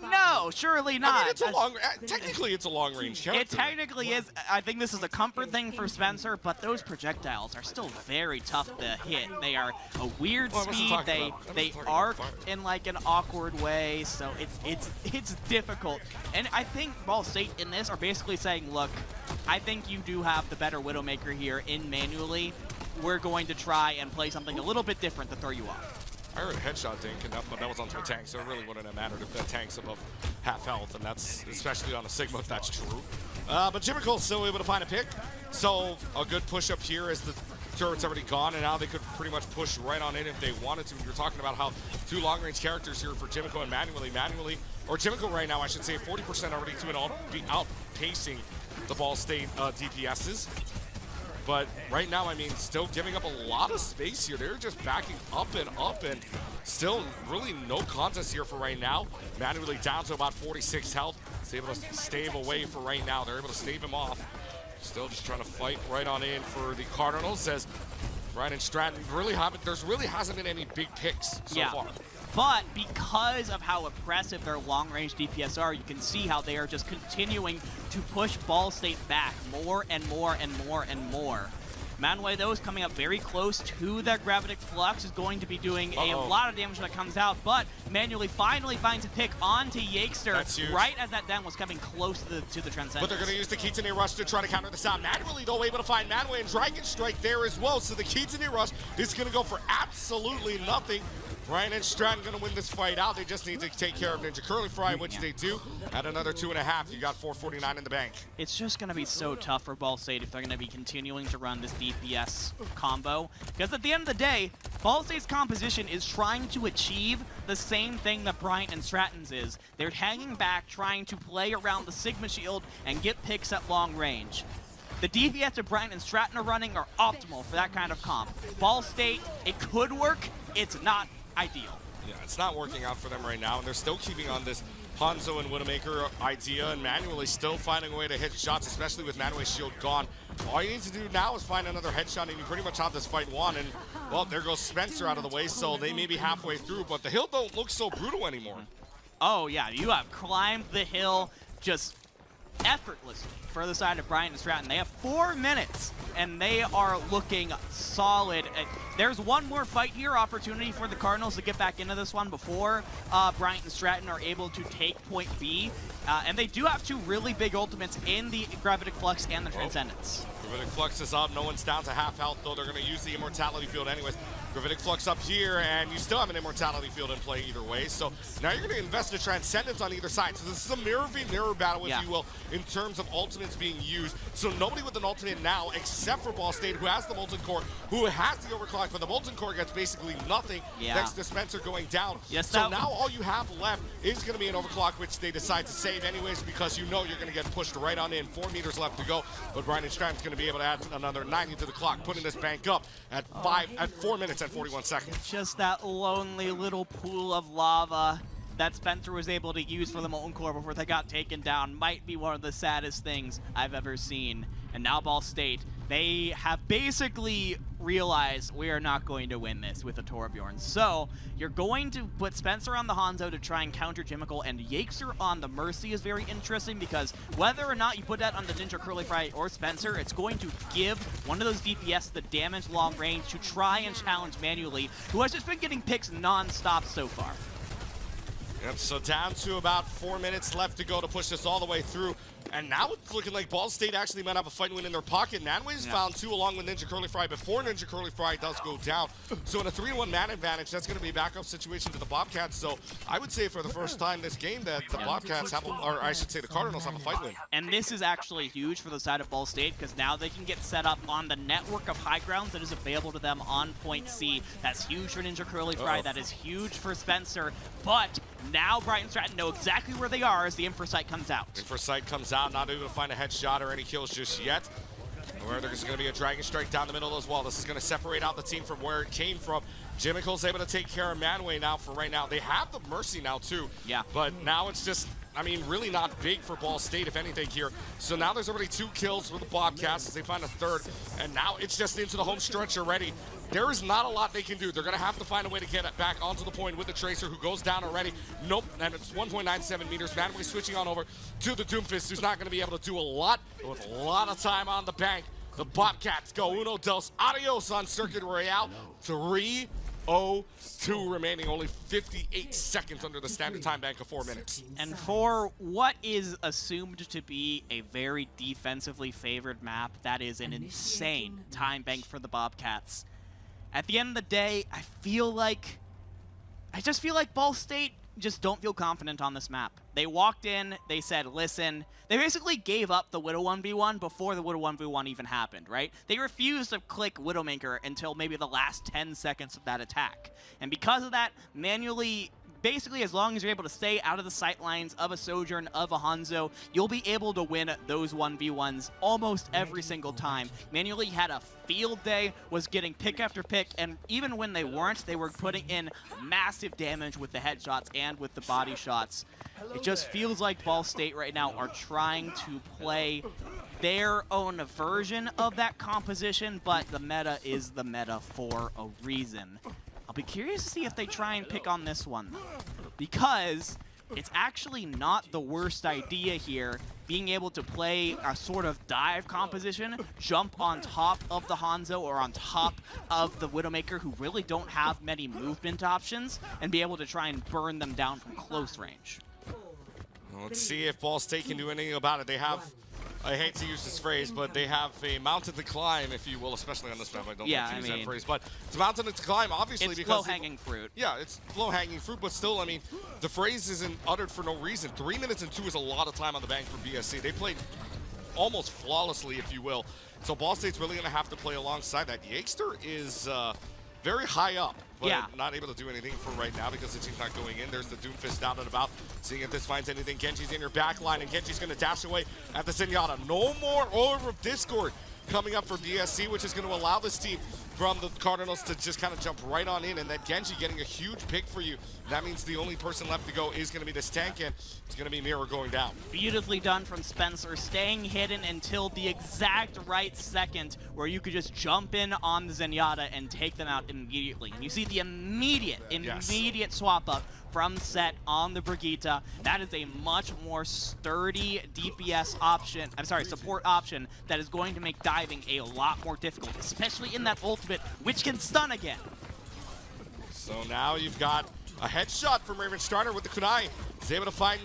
No, surely not. I mean, it's a long. Technically, it's a long-range character. It technically is. I think this is a comfort thing for Spencer, but those projectiles are still very tough to hit. They are a weird speed. They arc in like an awkward way, so it's difficult. And I think Ball State in this are basically saying, look, I think you do have the better Widowmaker here in manually. We're going to try and play something a little bit different to throw you off. I heard a headshot dink, but that was onto a tank, so it really wouldn't have mattered if that tank's above half health, and that's especially on a Sigma if that's true. But Jimmickle's still able to find a pick, so a good push up here as the turret's already gone, and now they could pretty much push right on in if they wanted to. You're talking about how 2 long-range characters here for Jimmickle and manually, or Jimmickle right now, I should say, 40% already to be outpacing the Ball State DPSs. But right now, I mean, still giving up a lot of space here. They're just backing up, and still really no contest here for right now. Manually down to about 46 health. He's able to stave away for right now. They're able to stave him off. Still just trying to fight right on in for the Cardinals, as Bryant and Stratton there really hasn't been any big picks so far. But because of how oppressive their long-range DPS are, you can see how they are just continuing to push Ball State back more and more and more and more. Manway, though, is coming up very close to that Gravitic Flux, is going to be doing a lot of damage when it comes out, but manually finally finds a pick onto Yakester right as that down was coming close to the Transcendence. But they're going to use the Kitsune Rush to try to counter this out. Manually, though, able to find Manway and Dragon Strike there as well, so the Kitsune Rush is going to go for absolutely nothing. Bryant and Stratton going to win this fight out. They just need to take care of Ninja Curling Fry, which they do. At another 2.5, you got 449 in the bank. It's just going to be so tough for Ball State if they're going to be continuing to run this DPS combo. Because at the end of the day, Ball State's composition is trying to achieve the same thing that Bryant and Stratton's is. They're hanging back, trying to play around the Sigma Shield and get picks at long range. The DPS that Bryant and Stratton are running are optimal for that kind of comp. Ball State, it could work, it's not ideal. Yeah, it's not working out for them right now, and they're still keeping on this Hanzo and Widowmaker idea, and manually still finding a way to hit shots, especially with Manway's shield gone. All you need to do now is find another headshot, and you pretty much have this fight won, and, well, there goes Spencer out of the way, so they may be halfway through, but the hill don't look so brutal anymore. Oh, yeah, you have climbed the hill just effortlessly for the side of Bryant and Stratton. They have 4 minutes, and they are looking solid. There's one more fight here, opportunity for the Cardinals to get back into this one before Bryant and Stratton are able to take point B. And they do have 2 really big ultimates in the Gravitic Flux and the Transcendence. Gravitic Flux is up. No one's down to half health, though. They're going to use the Immortality Field anyways. Gravitic Flux up here, and you still have an Immortality Field in play either way. So now you're going to invest a Transcendence on either side. So this is a mirror v mirror battle, if you will, in terms of ultimates being used. So nobody with an ultimate now, except for Ball State, who has the Molten Core, who has the Overclock, but the Molten Core gets basically nothing thanks to Spencer going down. So now all you have left is going to be an Overclock, which they decide to save anyways, because you know you're going to get pushed right on in. 4 meters left to go, but Bryant and Stratton's going to be able to add another 90 to the clock, putting this bank up at 4 minutes and 41 seconds. Just that lonely little pool of lava that Spencer was able to use for the Molten Core before they got taken down might be one of the saddest things I've ever seen. And now Ball State, they have basically realized we are not going to win this with a Torbjorn. So you're going to put Spencer on the Hanzo to try and counter Jimmicle, and Yakester on the Mercy is very interesting because whether or not you put that on the Ninja Curly Fry or Spencer, it's going to give one of those DPS the damage long range to try and challenge Manually, who has just been getting picks non-stop so far. Yep, so down to about 4 minutes left to go to push this all the way through. And now it's looking like Ball State actually might have a fight win in their pocket. Nanway's found 2 along with Ninja Curly Fry before Ninja Curly Fry does go down. So in a 3-1 man advantage, that's going to be a backup situation to the Bobcats. So I would say for the first time this game that the Bobcats have, or I should say the Cardinals have a fight win. And this is actually huge for the side of Ball State because now they can get set up on the network of high grounds that is available to them on Point C. That's huge for Ninja Curly Fry. That is huge for Spencer. But now Bryant and Stratton know exactly where they are as the Infrasight comes out. Infrasight comes out, not able to find a headshot or any kills just yet. Where there's going to be a Dragon Strike down the middle as well. This is going to separate out the team from where it came from. Jimmicle's able to take care of Manway now for right now. They have the Mercy now too. Yeah. But now it's just, I mean, really not big for Ball State, if anything, here. So now there's already 2 kills for the Bobcats as they find a third. And now it's just into the home stretch already. There is not a lot they can do. They're going to have to find a way to get it back onto the point with the Tracer, who goes down already. Nope, and it's 1.97 meters. Manway switching on over to the Doomfist, who's not going to be able to do a lot, but with a lot of time on the bank. The Bobcats go uno dos adios on Circuit Royale. 3-0-2 remaining, only 58 seconds under the standard time bank of 4 minutes. And for what is assumed to be a very defensively favored map, that is an insane time bank for the Bobcats. At the end of the day, I just feel like Ball State just don't feel confident on this map. They walked in, they said, listen, they basically gave up the Widow 1v1 before the Widow 1v1 even happened, right? They refused to click Widowmaker until maybe the last 10 seconds of that attack. And because of that, Manually, basically as long as you're able to stay out of the sight lines of a Sojourn, of a Hanzo, you'll be able to win those 1v1s almost every single time. Manually had a field day, was getting pick after pick, and even when they weren't, they were putting in massive damage with the headshots and with the body shots. It just feels like Ball State right now are trying to play their own version of that composition, but the meta is the meta for a reason. I'll be curious to see if they try and pick on this one, because it's actually not the worst idea here, being able to play a sort of dive composition, jump on top of the Hanzo or on top of the Widowmaker, who really don't have many movement options, and be able to try and burn them down from close range. Well, let's see if Ball State can do anything about it. They have, I hate to use this phrase, but they have a mountain to climb, if you will, especially on this map. I don't like to use that phrase, but it's a mountain to climb, obviously, it's because low-hanging fruit. Yeah, it's low-hanging fruit, but still, I mean, the phrase isn't uttered for no reason. 3 minutes and 2 is a lot of time on the bank for BSC. They played almost flawlessly, if you will. So Ball State's really going to have to play alongside that. Yakester is very high up, but not able to do anything for right now because the team's not going in. There's the Doomfist down and about, seeing if this finds anything. Genji's in your back line, and Genji's going to dash away at the Zenyatta. No more Orb of Discord coming up for BSC, which is going to allow this team from the Cardinals to just kind of jump right on in, and then Genji getting a huge pick for you. That means the only person left to go is going to be this tank, and it's going to be Mirror going down. Beautifully done from Spencer, staying hidden until the exact right second where you could just jump in on the Zenyatta and take them out immediately. And you see the immediate swap up from Set on the Brigitte. That is a much more sturdy DPS option, support option that is going to make diving a lot more difficult, especially in that ultimate, which can stun again. So now you've got a headshot from Raven Starter with the kunai. He's able to find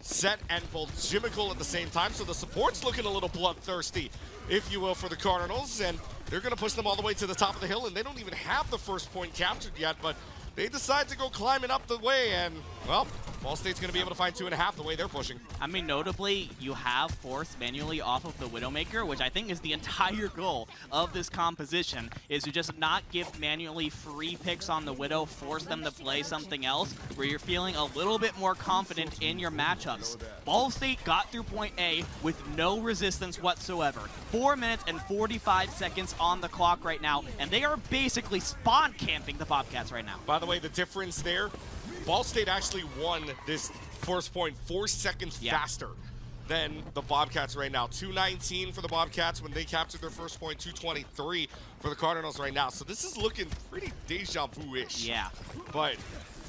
Set and both Jimmicle at the same time, so the support's looking a little bloodthirsty, if you will, for the Cardinals, and they're going to push them all the way to the top of the hill, and they don't even have the first point captured yet, but they decide to go climbing up the way, and, well, Ball State's going to be able to find 2.5 the way they're pushing. I mean, notably, you have forced manually off of the Widowmaker, which I think is the entire goal of this composition, is to just not give manually free picks on the Widow, force them to play something else, where you're feeling a little bit more confident in your matchups. Ball State got through point A with no resistance whatsoever. 4 minutes and 45 seconds on the clock right now, and they are basically spawn camping the Bobcats right now. By the way, the difference there, Ball State actually won this first point 4 seconds faster than the Bobcats right now. 2:19 for the Bobcats when they captured their first point, 2:23 for the Cardinals right now. So this is looking pretty deja vu-ish. Yeah. But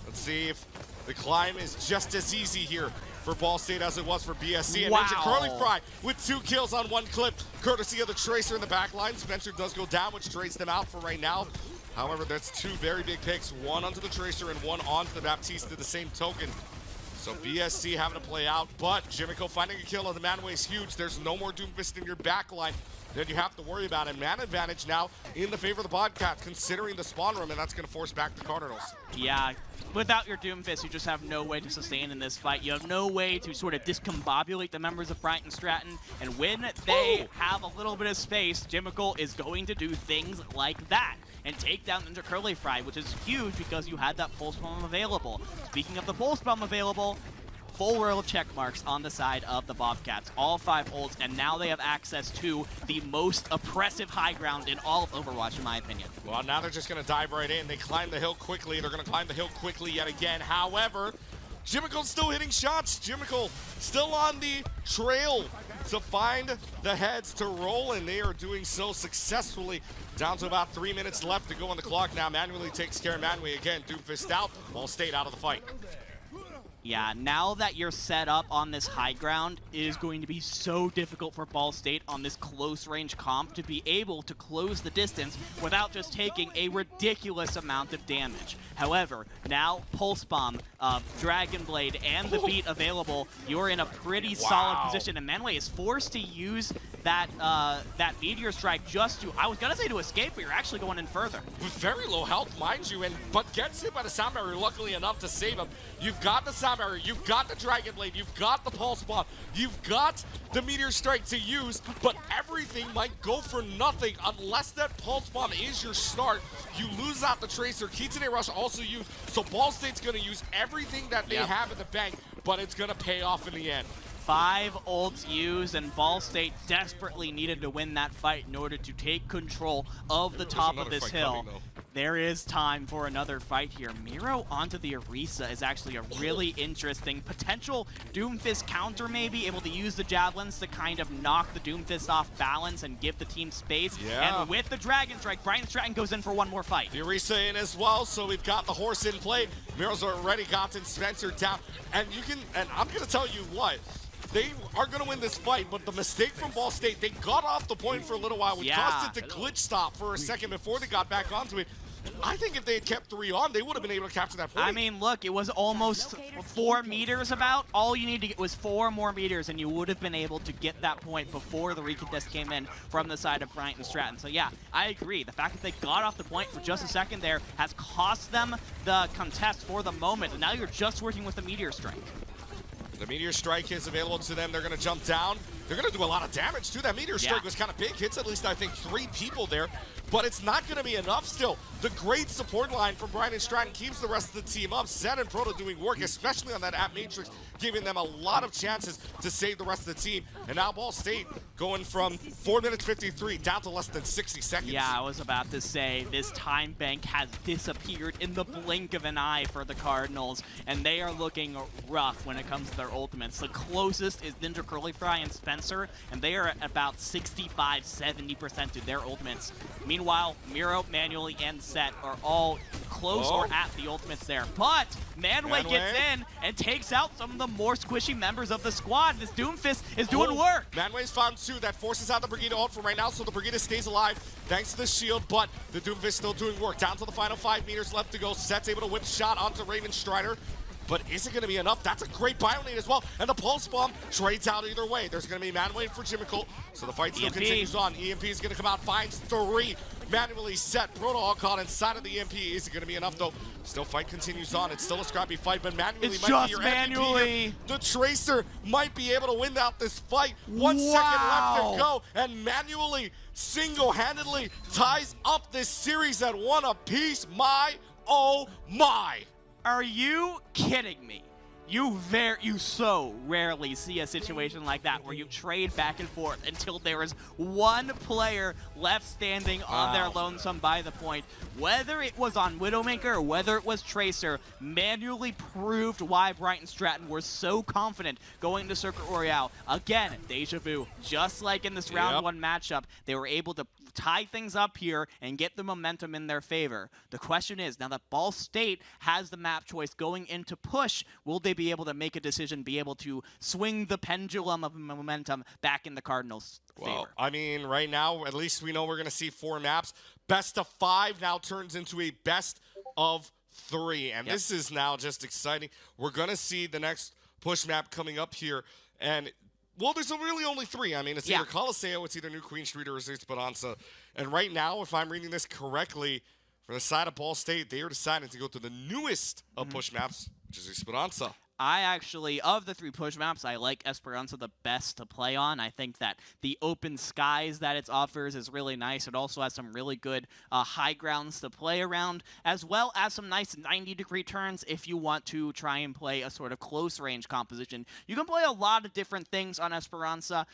let's see if the climb is just as easy here for Ball State as it was for BSC. And Ninja Curly Fry with 2 kills on 1 clip, courtesy of the Tracer in the back line. Spencer does go down, which trades them out for right now. However, that's 2 very big picks, 1 onto the Tracer and 1 onto the Baptiste, the same token. So BSC having to play out, but Jimiko finding a kill on the Manway is huge. There's no more Doomfist in your back line that you have to worry about. And man advantage now in the favor of the Bobcats, considering the spawn room, and that's going to force back the Cardinals. Yeah, without your Doomfist, you just have no way to sustain in this fight. You have no way to sort of discombobulate the members of Bryant and Stratton. And when they have a little bit of space, Jimiko is going to do things like that and take down Ninja Curly Fry, which is huge because you had that Pulse Bomb available. Speaking of the Pulse Bomb available, full row of check marks on the side of the Bobcats. All 5 ults, and now they have access to the most oppressive high ground in all of Overwatch, in my opinion. Well, now they're just going to dive right in. They climb the hill quickly. They're going to climb the hill quickly yet again. However, Jimiko's still hitting shots. Jimiko still on the trail to find the heads to roll, and they are doing so successfully. Down to about 3 minutes left to go on the clock now. Manually takes care of Manway again. Doomfist out. Ball State out of the fight. Yeah, now that you're set up on this high ground, it is going to be so difficult for Ball State on this close-range comp to be able to close the distance without just taking a ridiculous amount of damage. However, now Pulse Bomb, Dragon Blade, and the Beat available, you're in a pretty solid position, and Manway is forced to use that that Meteor Strike just to, I was going to say to escape, but you're actually going in further. With very low health, mind you, but gets hit by the Sound Barrier, luckily enough to save him. You've got the Sound Barrier, you've got the Dragon Blade, you've got the Pulse Bomb, you've got the Meteor Strike to use, but everything might go for nothing unless that Pulse Bomb is your start. You lose out the Tracer. Kitsune Rush also used, so Ball State's going to use everything that they have in the bank, but it's going to pay off in the end. 5 ults used, and Ball State desperately needed to win that fight in order to take control of the top of this hill. There is time for another fight here. Miro onto the Orisa is actually a really interesting potential Doomfist counter, maybe able to use the Javelins to kind of knock the Doomfist off balance and give the team space. And with the Dragon Strike, Bryant Stratton goes in for one more fight. The Orisa in as well, so we've got the horse in play. Miro's already gotten Spencer down. And you can, and I'm going to tell you what, they are going to win this fight, but the mistake from Ball State, they got off the point for a little while, which caused it to glitch stop for a second before they got back onto it. I think if they had kept 3 on, they would have been able to capture that point. I mean, look, it was almost 4 meters about. All you need to get was 4 more meters, and you would have been able to get that point before the recontest came in from the side of Bryant and Stratton. So yeah, I agree. The fact that they got off the point for just a second there has cost them the contest for the moment, and now you're just working with the Meteor Strike. The Meteor Strike is available to them. They're going to jump down. They're going to do a lot of damage, too. That Meteor Strike was kind of big. Hits at least, I think, 3 people there. But it's not going to be enough still. The great support line from Bryant and Stratton keeps the rest of the team up. Zed and Proto doing work, especially on that App Matrix, giving them a lot of chances to save the rest of the team. And now Ball State going from 4 minutes 53 down to less than 60 seconds. Yeah, I was about to say, this time bank has disappeared in the blink of an eye for the Cardinals, and they are looking rough when it comes to their ultimates. The closest is Ninja Curly Fry and Spencer, and they are at about 65-70% to their ultimates. Meanwhile, Miro, Manually, and Set are all close or at the ultimates there. But Manway gets in and takes out some of the more squishy members of the squad. This Doomfist is doing work. Manway's found 2. That forces out the Brigida ult from right now, so the Brigida stays alive thanks to the shield, but the Doomfist still doing work. Down to the final 5 meters left to go. Set's able to whip shot onto Raven Strider. but is it going to be enough? That's a great bio nade as well, and the pulse bomb trades out either way. There's going to be man waiting for Jimical, so the fight still continues on. EMP is going to come out, finds 3, manually set. Protocol caught inside of the EMP. Is it going to be enough though? Still fight continues on. It's still a scrappy fight, but manually It's might just be your manually. MVP here. The Tracer might be able to win out this fight. 1 second left to go, and manually, single-handedly ties up this series at 1 apiece. My, oh my. Are you kidding me? You so rarely see a situation like that where you trade back and forth until there is one player left standing on their lonesome by the point. Whether it was on Widowmaker or whether it was Tracer, manually proved why Bryant and Stratton were so confident going to Circuit Royale. Again, deja vu. Just like in this round 1 matchup, they were able to tie things up here and get the momentum in their favor. The question is, now that Ball State has the map choice going into push, will they be able to make a decision, be able to swing the pendulum of momentum back in the Cardinals' favor? Well, I mean, right now, at least we know we're going to see 4 maps. Best of 5 now turns into a best of 3, and this is now just exciting. We're going to see the next push map coming up here, and well, there's really only 3. I mean, it's either Coliseo, it's either New Queen Street, or it's Esperanza. And right now, if I'm reading this correctly, for the side of Ball State, they are deciding to go to the newest of push maps, which is Esperanza. I actually, of the 3 push maps, I like Esperanza the best to play on. I think that the open skies that it offers is really nice. It also has some really good high grounds to play around, as well as some nice 90-degree turns if you want to try and play a sort of close-range composition. You can play a lot of different things on Esperanza.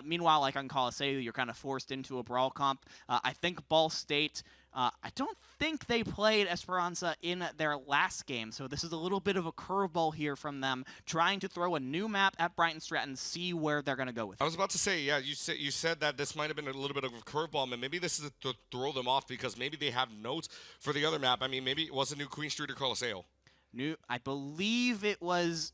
Meanwhile, like on Coliseo, you're kind of forced into a brawl comp. I think Ball State... I don't think they played Esperanza in their last game, so this is a little bit of a curveball here from them, trying to throw a new map at Bryant and Stratton, see where they're going to go with it. I was about to say, yeah, you said that this might have been a little bit of a curveball, and maybe this is to throw them off because maybe they have notes for the other map. I mean, maybe it wasn't New Queen Street or Coliseo. I believe it was,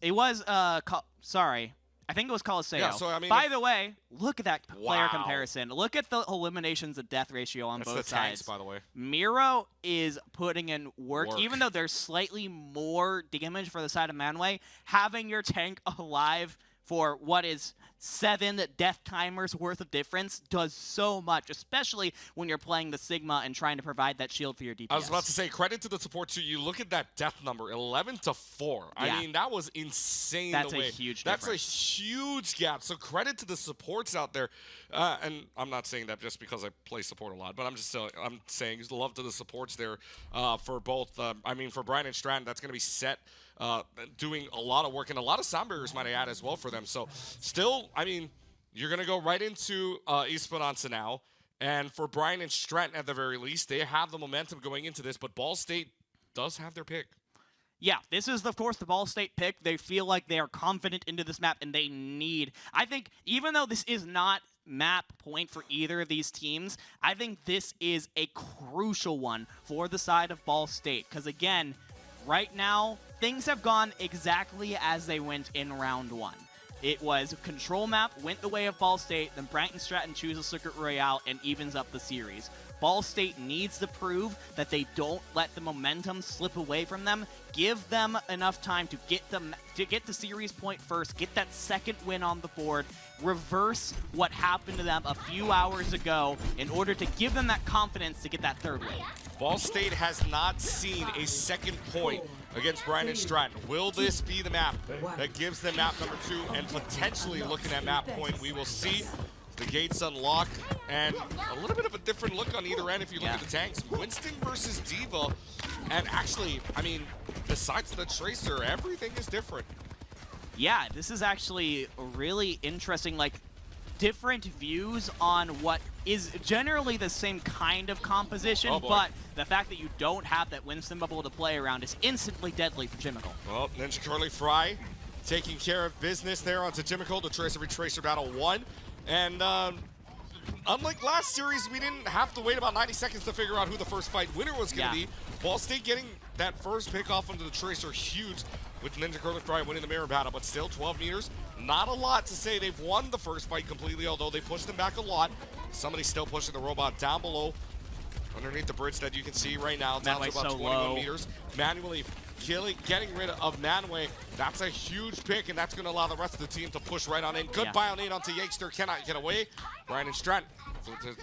sorry. I think it was Coliseo. Yeah, so, I mean, by the way, look at that player comparison. Look at the eliminations to death ratio on both the sides. tanks, by the way. Miro is putting in work. Even though there's slightly more damage for the side of Manway, having your tank alive for what is 7 death timers worth of difference does so much, especially when you're playing the Sigma and trying to provide that shield for your DPS. I was about to say, credit to the support too. You look at that death number, 11-4. I mean, that was insane. That's a huge difference. That's a huge gap. So credit to the supports out there. And I'm not saying that just because I play support a lot, but I'm saying love to the supports there for both. I mean, for Bryant and Stratton, that's going to be set. Doing a lot of work, and a lot of sound barriers might I add as well for them. So still, I mean, you're going to go right into Esperanza now. And for Bryant and Stratton, at the very least, they have the momentum going into this, but Ball State does have their pick. Yeah, this is, of course, the Ball State pick. They feel like they are confident into this map, and they need... I think, even though this is not map point for either of these teams, I think this is a crucial one for the side of Ball State. Because, again, right now, things have gone exactly as they went in round 1. It was control map, went the way of Ball State, then Bryant and Stratton chooses Circuit Royale and evens up the series. Ball State needs to prove that they don't let the momentum slip away from them. Give them enough time to get the series point first, get that second win on the board, reverse what happened to them a few hours ago in order to give them that confidence to get that third win. Ball State has not seen a second point against Bryant and Stratton. Will this be the map that gives them map number 2 and potentially looking at map point? We will see. The gates unlock, and a little bit of a different look on either end if you look at the tanks. Winston versus Diva, and actually, I mean, besides the Tracer, everything is different. Yeah, this is actually really interesting, like, different views on what is generally the same kind of composition, but the fact that you don't have that Winston bubble to play around is instantly deadly for Jimical. Well, Ninja Curly Fry taking care of business there onto Jimical. The Tracer battle 1. And unlike last series, we didn't have to wait about 90 seconds to figure out who the first fight winner was going to be. Ball State getting that first pick off onto the Tracer huge with Ninja Curly Fry winning the mirror battle, but still 12 meters. Not a lot to say they've won the first fight completely, although they pushed them back a lot. Somebody's still pushing the robot down below underneath the bridge that you can see right now. Down to about 21 meters. Manually getting rid of Manway. That's a huge pick, and that's going to allow the rest of the team to push right on in. Good bio nade onto Yakester, cannot get away. Bryant and Stratton,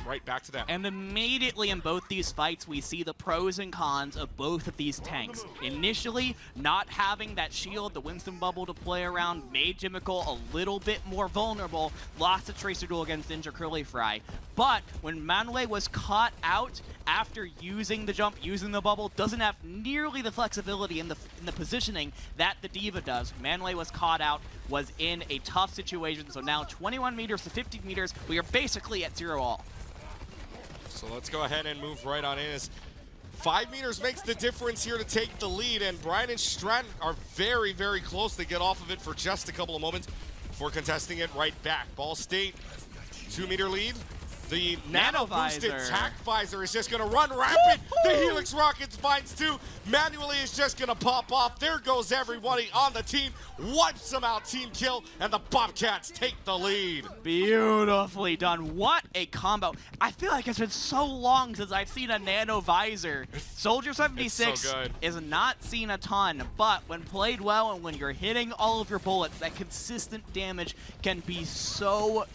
right back to them. And immediately in both these fights, we see the pros and cons of both of these tanks. Initially, not having that shield, the Winston bubble to play around, made Jimical a little bit more vulnerable. Lost a Tracer duel against Ninja Curly Fry. But when Manway was caught out after using the jump, using the bubble, doesn't have nearly the flexibility in the positioning that the D.Va does. Manway was caught out, was in a tough situation, so now 21 meters to 50 meters, we are basically at 0-all. So let's go ahead and move right on in. As 5 meters makes the difference here to take the lead, and Bryant and Stratton are very, very close. They get off of it for just a couple of moments before contesting it right back. Ball State, 2-meter lead. The nano-boosted tack visor is just going to run rapid. The Helix Rockets finds 2. Manually is just going to pop off. There goes everybody on the team. Wipes them out, team kill, and the Bobcats take the lead. Beautifully done. What a combo. I feel like it's been so long since I've seen a nano visor. Soldier 76 is not seen a ton, but when played well and when you're hitting all of your bullets, that consistent damage can be so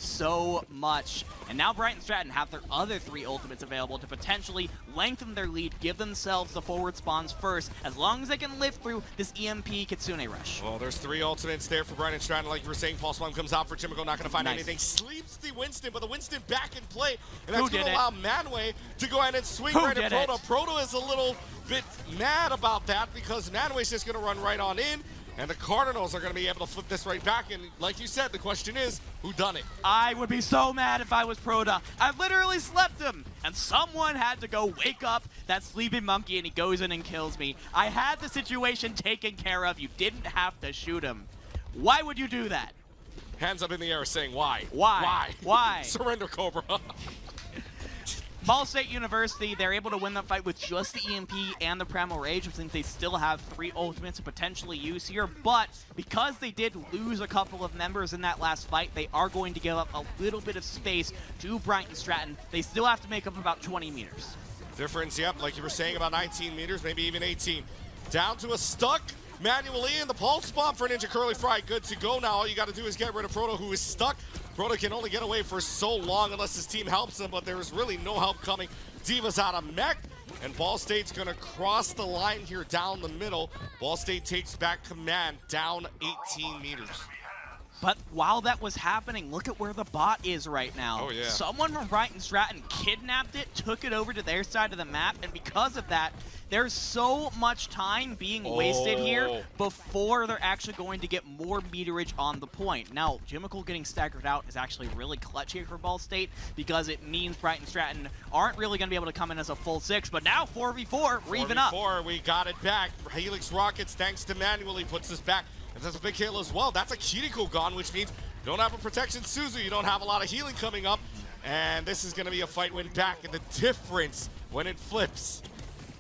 much. And now Bryant and Stratton have their other 3 ultimates available to potentially lengthen their lead, give themselves the forward spawns first, as long as they can live through this EMP Kitsune rush. Well, there's 3 ultimates there for Bryant and Stratton. Like you were saying, Pulse Bomb comes out for Jimical, not going to find anything. Sleeps the Winston, but the Winston back in play, and that's going to allow Manway to go ahead and swing right at Proto. Proto is a little bit mad about that because Manway's just going to run right on in. And the Cardinals are going to be able to flip this right back. And like you said, the question is, who done it? I would be so mad if I was Proto. I literally slept him. And someone had to go wake up that sleeping monkey, and he goes in and kills me. I had the situation taken care of. You didn't have to shoot him. Why would you do that? Hands up in the air saying why. Why? Why? Surrender, Cobra. Ball State University, they're able to win the fight with just the EMP and the Primal Rage, which means they still have 3 ultimates to potentially use here. But because they did lose a couple of members in that last fight, they are going to give up a little bit of space to Bryant and Stratton. They still have to make up about 20 meters. Difference, yep, like you were saying, about 19 meters, maybe even 18. Down to a stuck manually in the Pulse Bomb for Ninja Curly Fry. Good to go now. All you got to do is get rid of Proto, who is stuck. Proto can only get away for so long unless his team helps him, but there is really no help coming. D.Va's out of mech, and Ball State's going to cross the line here down the middle. Ball State takes back command down 18 meters. But while that was happening, look at where the bot is right now. Oh, yeah. Someone from Bryant and Stratton kidnapped it, took it over to their side of the map, and because of that, there's so much time being wasted here before they're actually going to get more meterage on the point. Now, Jimical getting staggered out is actually really clutch here for Ball State because it means Bryant and Stratton aren't really going to be able to come in as a full 6, but now 4v4, we're even up. 4v4, we got it back. Helix Rockets, thanks to Manuel, he puts us back. And that's a big kill as well. That's a Kiriko gone, which means you don't have a protection Suzu, you don't have a lot of healing coming up. And this is going to be a fight win back, and the difference when it flips,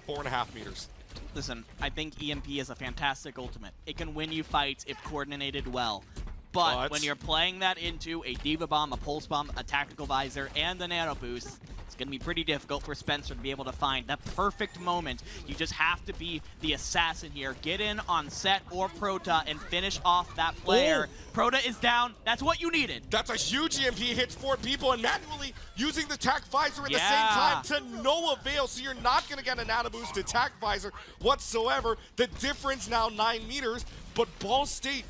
4.5 meters. Listen, I think EMP is a fantastic ultimate. It can win you fights if coordinated well. But when you're playing that into a D.Va Bomb, a Pulse Bomb, a Tactical Visor, and the Nano Boost, it's going to be pretty difficult for Spencer to be able to find that perfect moment. You just have to be the assassin here. Get in on Set or Prota and finish off that player. Prota is down. That's what you needed. That's a huge EMP, hits 4 people, and manually using the Tac Visor at the same time to no avail, so you're not going to get a Nano Boost to Tac Visor whatsoever. The difference now 9 meters, but Ball State,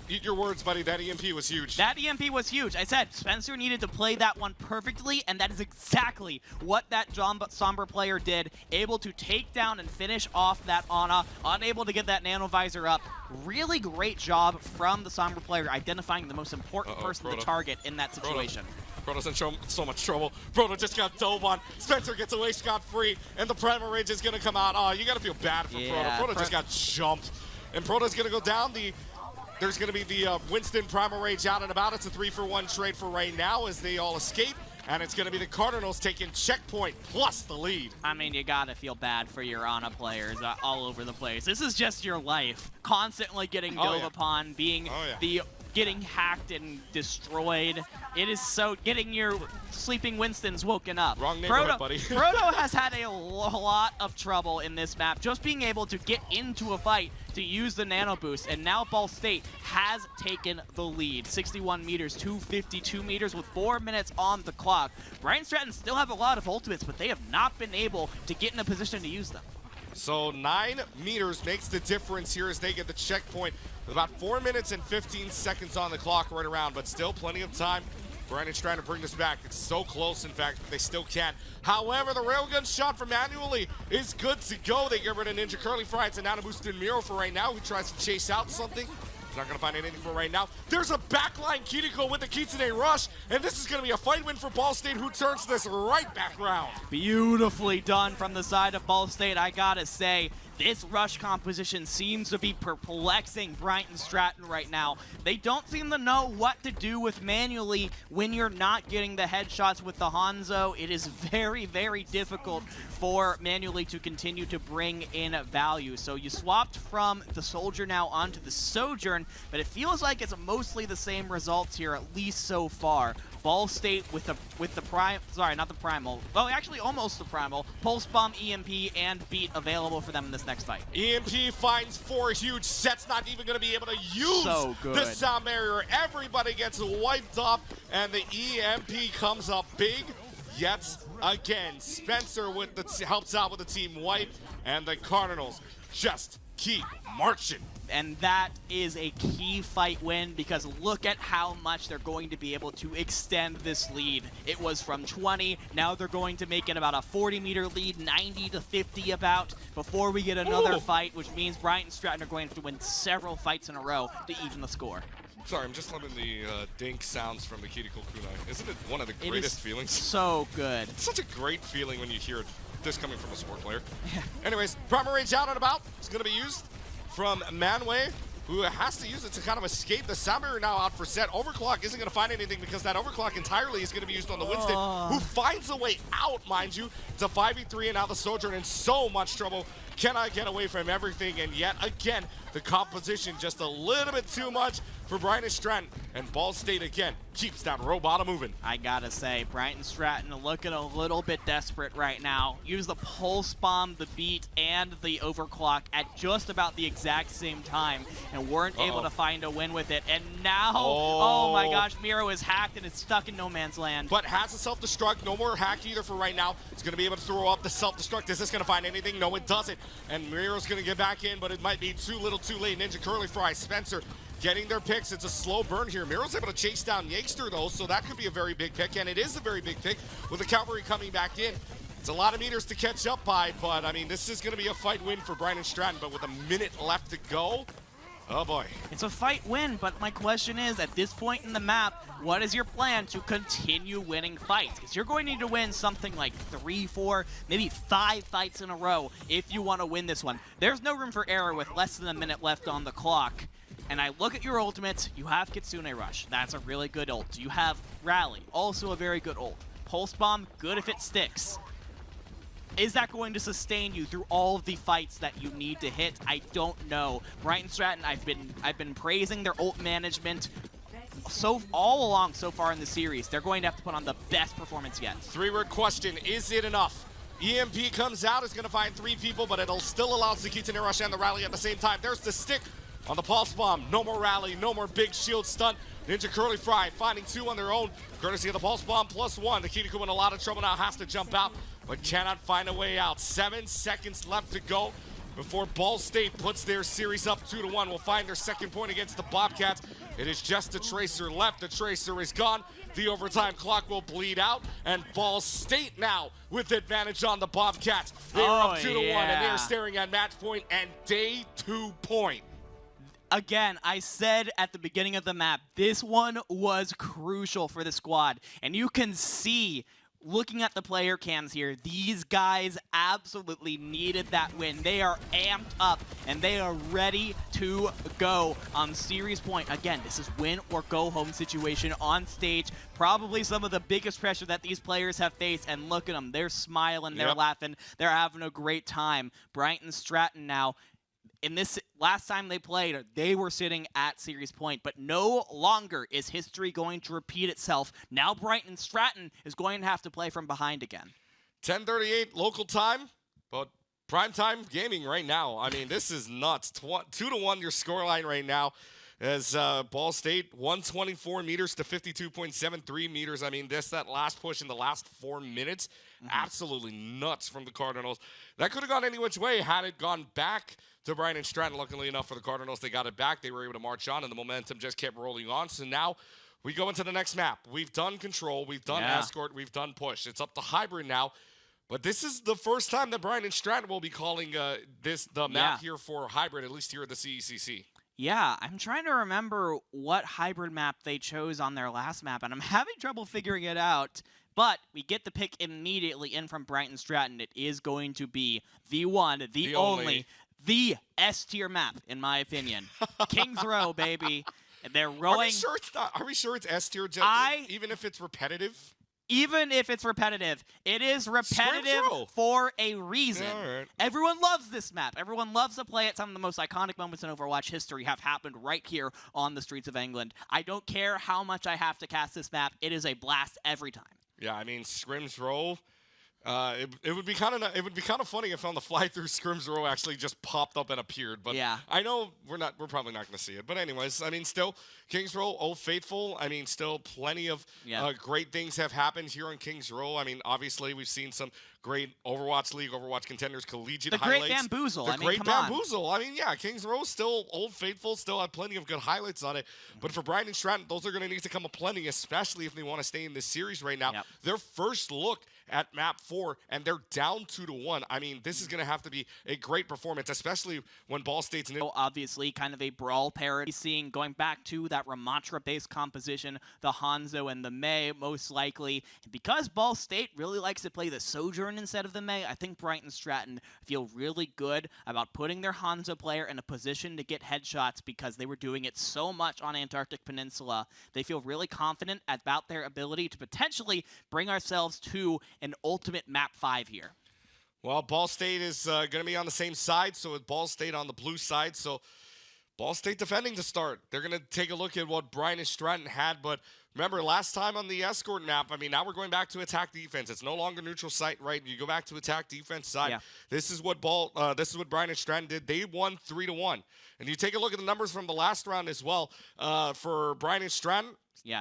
eat your words, buddy, that EMP was huge. That EMP was huge. I said Spencer needed to play that one perfectly, and that is exactly what that Sombra player did. Able to take down and finish off that Ana, unable to get that Nano Visor up. Really great job from the Sombra player identifying the most important person to target in that situation. Proto's in so much trouble. Proto just got dove on. Spencer gets away scot-free, and the Primal Rage is going to come out. Oh, you got to feel bad for Proto. Proto just got jumped, and Proto's going to go down. There's going to be the Winston Primal Rage out and about. It's a 3-for-1 trade for right now as they all escape. And it's going to be the Cardinals taking checkpoint plus the lead. I mean, you got to feel bad for your Ana players all over the place. This is just your life. Constantly getting dove upon, being the getting hacked and destroyed. It is so getting your sleeping Winstons woken up. Wrong neighborhood, buddy. Proto has had a lot of trouble in this map just being able to get into a fight to use the nano boost, and now Ball State has taken the lead. 61 meters to 52 meters with 4 minutes on the clock. Bryant Stratton still have a lot of ultimates, but they have not been able to get in a position to use them. So 9 meters makes the difference here as they get the checkpoint with about 4 minutes and 15 seconds on the clock right around, but still plenty of time. Bryant's trying to bring this back. It's so close, in fact, they still can't. However, the railgun shot from Manually is good to go. They get rid of Ninja Curly Fry. It's a nano boosted Miro for right now. He tries to chase out something. He's not going to find anything for right now. There's a backline Kiriko with the Kitsune Rush, and this is going to be a fight win for Ball State, who turns this right back around. Beautifully done from the side of Ball State, I gotta say. This rush composition seems to be perplexing Bryant and Stratton right now. They don't seem to know what to do with Manually when you're not getting the headshots with the Hanzo. It is very, very difficult for Manually to continue to bring in value. So you swapped from the Soldier now onto the Sojourn, but it feels like it's mostly the same results here, at least so far. Ball State with the prime, sorry, not the primal. Well, actually almost the primal. Pulse Bomb, EMP, and Beat available for them in this next fight. EMP finds 4 huge sets, not even going to be able to use the sound barrier. Everybody gets wiped off, and the EMP comes up big yet again. Spencer with the helps out with the team wipe, and the Cardinals just keep marching. And that is a key fight win, because look at how much they're going to be able to extend this lead. It was from 20, now they're going to make it about a 40-meter lead, 90 to 50 about, before we get another fight, which means Bryant and Stratton are going to win several fights in a row to even the score. Sorry, I'm just loving the dink sounds from the Kiriko Kunai. Isn't it one of the greatest feelings? So good. It's such a great feeling when you hear this coming from a sport player. Anyways, Primal Rage out and about. It's going to be used from Manway, who has to use it to kind of escape. The sound barrier now out for set. Overclock isn't going to find anything, because that overclock entirely is going to be used on the Winston, who finds a way out, mind you. It's a 5v3, and now the Sojourn in so much trouble. Cannot get away from everything, and yet again, the composition just a little bit too much for Bryant and Stratton, and Ball State again keeps that robot moving. I gotta say, Bryant and Stratton looking a little bit desperate right now. Use the Pulse Bomb, the Beat, and the Overclock at just about the exact same time, and weren't able to find a win with it. And now, oh my gosh, Miro is hacked and it's stuck in no man's land. But has a self-destruct, no more hack either for right now. It's gonna be able to throw up the self-destruct. Is this gonna find anything? No, it doesn't. And Miro's gonna get back in, but it might be too little too late. Ninja Curly Fry, Spencer getting their picks. It's a slow burn here. Miro's able to chase down Yakester though, so that could be a very big pick, and it is a very big pick with the cavalry coming back in. It's a lot of meters to catch up by, but I mean, this is gonna be a fight win for Bryant and Stratton, but with a minute left to go, oh boy. It's a fight win, but my question is, at this point in the map, what is your plan to continue winning fights? Because you're going to need to win something like 3, 4, maybe 5 fights in a row if you want to win this one. There's no room for error with less than a minute left on the clock. And I look at your ultimates, you have Kitsune Rush. That's a really good ult. You have Rally, also a very good ult. Pulse Bomb, good if it sticks. Is that going to sustain you through all of the fights that you need to hit? I don't know. Bryant and Stratton, I've been praising their ult management all along so far in the series. They're going to have to put on the best performance yet. 3-word question, is it enough? EMP comes out, it's gonna find 3 people, but it'll still allow the Kitsune Rush and the Rally at the same time. There's the stick on the Pulse Bomb. No more Rally, no more big shield stun. Ninja Curly Fry finding 2 on their own, courtesy of the Pulse Bomb +1. The Kiriko in a lot of trouble now, has to jump out, but cannot find a way out. 7 seconds left to go before Ball State puts their series up 2-1. Will find their second point against the Bobcats. It is just a Tracer left. The Tracer is gone. The overtime clock will bleed out, and Ball State now with advantage on the Bobcats. They are up 2-1, and they're staring at match point and day 2 point. Again, I said at the beginning of the map, this one was crucial for the squad. And you can see, looking at the player cams here, these guys absolutely needed that win. They are amped up, and they are ready to go on series point. Again, this is win or go home situation on stage. Probably some of the biggest pressure that these players have faced, and look at them. They're smiling, they're laughing, they're having a great time. Bryant and Stratton now, in this last time they played, they were sitting at series point, but no longer is history going to repeat itself. Now Bryant and Stratton is going to have to play from behind again. 10:38 local time, but primetime gaming right now. I mean, this is nuts. 2-1 your scoreline right now. As Ball State, 124 meters to 52.73 meters. I mean, that last push in the last 4 minutes, absolutely nuts from the Cardinals. That could have gone any which way had it gone back to Bryant and Stratton. Luckily enough for the Cardinals, they got it back. They were able to march on, and the momentum just kept rolling on. So now we go into the next map. We've done control. We've done escort. We've done push. It's up to hybrid now. But this is the first time that Bryant and Stratton will be calling the map here for hybrid, at least here at the CECC. Yeah, I'm trying to remember what hybrid map they chose on their last map, and I'm having trouble figuring it out. But we get the pick immediately in from Bryant and Stratton. It is going to be the one, the only, the S-tier map, in my opinion. Kings Row, baby. They're rolling. Are we sure it's S-tier, even if it's repetitive? Even if it's repetitive, it is repetitive for a reason. Right. Everyone loves this map. Everyone loves to play it. Some of the most iconic moments in Overwatch history have happened right here on the streets of England. I don't care how much I have to cast this map. It is a blast every time. Yeah, I mean, Scrims Row. It would be kind of funny if on the fly through Scrims Row actually just popped up and appeared. But yeah. I know we're probably not going to see it. But anyways, I mean, still Kings Row, Old Faithful. I mean, still plenty of great things have happened here in Kings Row. I mean, obviously we've seen some great Overwatch League, Overwatch Contenders, collegiate highlights. The Great Bamboozle. The Great Bamboozle. I mean, yeah, Kings Row still Old Faithful, still had plenty of good highlights on it. But for Bryant and Stratton, those are going to need to come aplenty, especially if they want to stay in this series right now. Yep. Their first look at map 4, and they're down 2-1. I mean, this is going to have to be a great performance, especially when Ball State's in it. Obviously, kind of a brawl parody, seeing going back to that Ramatra-based composition, the Hanzo and the Mei, most likely. And because Ball State really likes to play the Sojourn instead of the Mei, I think Bryant and Stratton feel really good about putting their Hanzo player in a position to get headshots because they were doing it so much on Antarctic Peninsula. They feel really confident about their ability to potentially bring ourselves to an ultimate map 5 here. Well, Ball State is going to be on the same side, so with Ball State on the blue side, so Ball State defending to start. They're going to take a look at what Bryant and Stratton had, but remember, last time on the escort map, I mean, now we're going back to attack defense. It's no longer neutral site, right? You go back to attack defense side. Yeah. This is what Bryant and Stratton did. They won 3-1. And you take a look at the numbers from the last round as well. For Bryant and Stratton,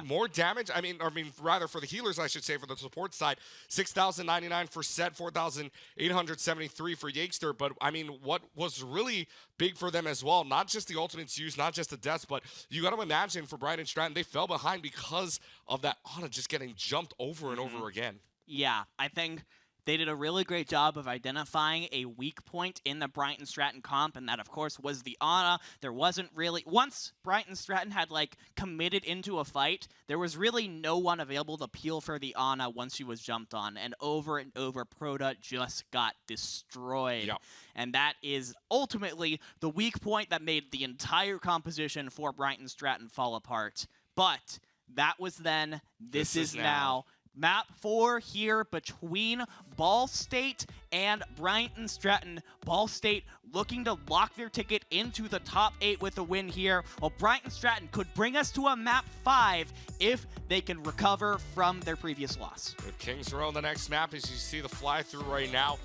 more damage. I mean, rather for the healers, I should say, for the support side, 6,099 for Set, 4,873 for Yakester. But I mean, what was really big for them as well, not just the ultimates used, not just the deaths, but you got to imagine for Bryant and Stratton, they fell behind because of that Ana just getting jumped over and over again. Yeah, I think they did a really great job of identifying a weak point in the Bryant and Stratton comp, and that, of course, was the Ana. There wasn't really... Once Bryant and Stratton had, committed into a fight, there was really no one available to peel for the Ana once she was jumped on, and over Proda just got destroyed. Yep. And that is ultimately the weak point that made the entire composition for Bryant and Stratton fall apart. But that was then. This is now. Map 4 here between Ball State and Bryant and Stratton. Ball State looking to lock their ticket into the top 8 with a win here, while Bryant and Stratton could bring us to a map 5 if they can recover from their previous loss. With Kings Row on the next map, as you see the fly-through right now.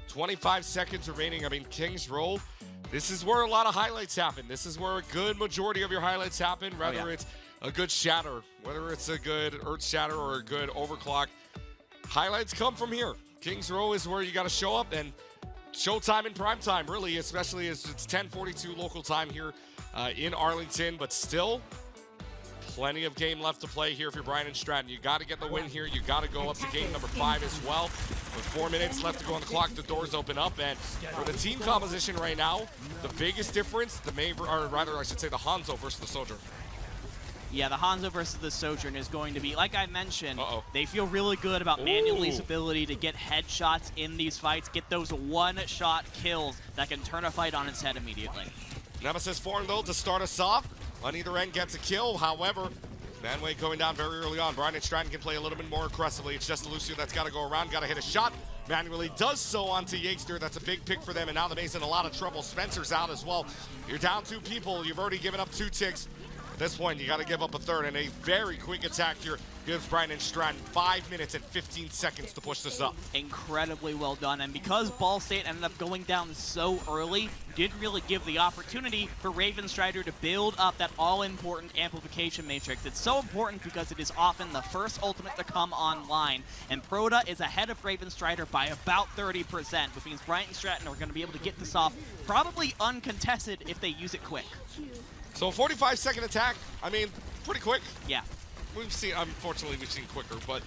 25 seconds remaining. I mean, Kings Row, this is where a lot of highlights happen. This is where a good majority of your highlights happen, whether it's a good shatter, whether it's a good earth shatter or a good overclock. Highlights come from here. Kings Row is where you got to show up, and showtime in prime time, really, especially as it's 10:42 local time here in Arlington, but still plenty of game left to play here for Bryant and Stratton. You got to get the win here. You got to go up to game number 5 as well. With 4 minutes left to go on the clock, the doors open up, and for the team composition right now, the biggest difference, the Hanzo versus the Sojourn. Yeah, the Hanzo versus the Sojourn is going to be, like I mentioned, they feel really good about Manuel's ability to get headshots in these fights, get those one-shot kills that can turn a fight on its head immediately. Nemesis form, though, to start us off. On either end gets a kill. However, Manway going down very early on. Bryant and Stratton can play a little bit more aggressively. It's just Lucio that's got to go around, got to hit a shot. Manually does so onto Yakester. That's a big pick for them, and now the Maze in a lot of trouble. Spencer's out as well. You're down 2 people. You've already given up 2 ticks. At this point, you got to give up a third, and a very quick attack here gives Bryant and Stratton 5 minutes and 15 seconds to push this up. Incredibly well done, and because Ball State ended up going down so early, didn't really give the opportunity for Ravenstrider to build up that all-important amplification matrix. It's so important because it is often the first ultimate to come online, and Proda is ahead of Ravenstrider by about 30%, which means Bryant and Stratton are going to be able to get this off probably uncontested if they use it quick. So a 45-second attack, I mean, pretty quick. Yeah. We've seen, unfortunately, we've seen quicker, but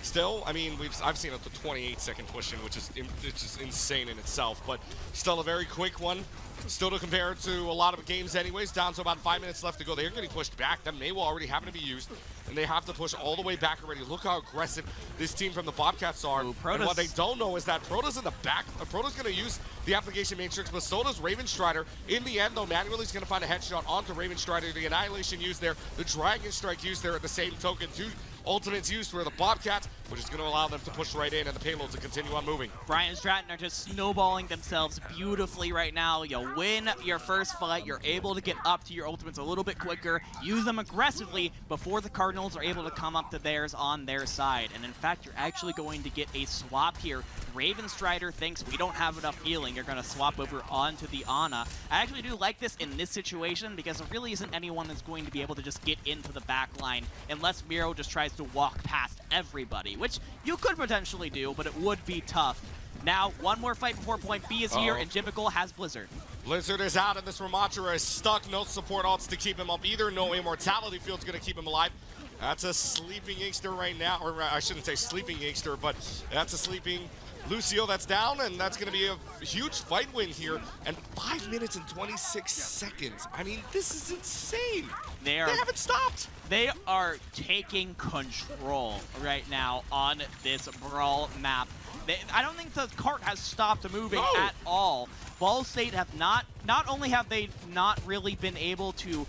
still, I mean, I've seen up to 28-second push-in, which is it's just insane in itself, but still a very quick one. Still to compare to a lot of games anyways, down to about 5 minutes left to go. They're getting pushed back. That may well already happen to be used, and they have to push all the way back already. Look how aggressive this team from the Bobcats are. Ooh, and what they don't know is that Proto's in the back. Proto's going to use the application matrix, but so does Ravenstrider. In the end, though, Manuel's going to find a headshot onto Ravenstrider. The Annihilation used there, the Dragon Strike used there at the same token. 2 ultimates used for the Bobcats, which is going to allow them to push right in and the payload to continue on moving. Bryant and Stratton are just snowballing themselves beautifully right now. You win your first fight, you're able to get up to your ultimates a little bit quicker, use them aggressively before the Cardinals are able to come up to theirs on their side. And in fact, you're actually going to get a swap here. Ravenstrider thinks we don't have enough healing. You're going to swap over onto the Ana. I actually do like this in this situation because there really isn't anyone that's going to be able to just get into the back line unless Miro just tries to walk past everybody, which you could potentially do, but it would be tough. Now, one more fight before point B is here, and Jimmical has Blizzard. Blizzard is out, and this Ramatra is stuck. No support alts to keep him up either. No immortality field's going to keep him alive. That's a sleeping Yakester right now, or I shouldn't say sleeping Yakester, but that's a sleeping Lucio that's down, and that's going to be a huge fight win here. And 5 minutes and 26 seconds. I mean, this is insane. They haven't stopped. They are taking control right now on this Brawl map. I don't think the cart has stopped moving at all. Ball State have not only have they not really been able to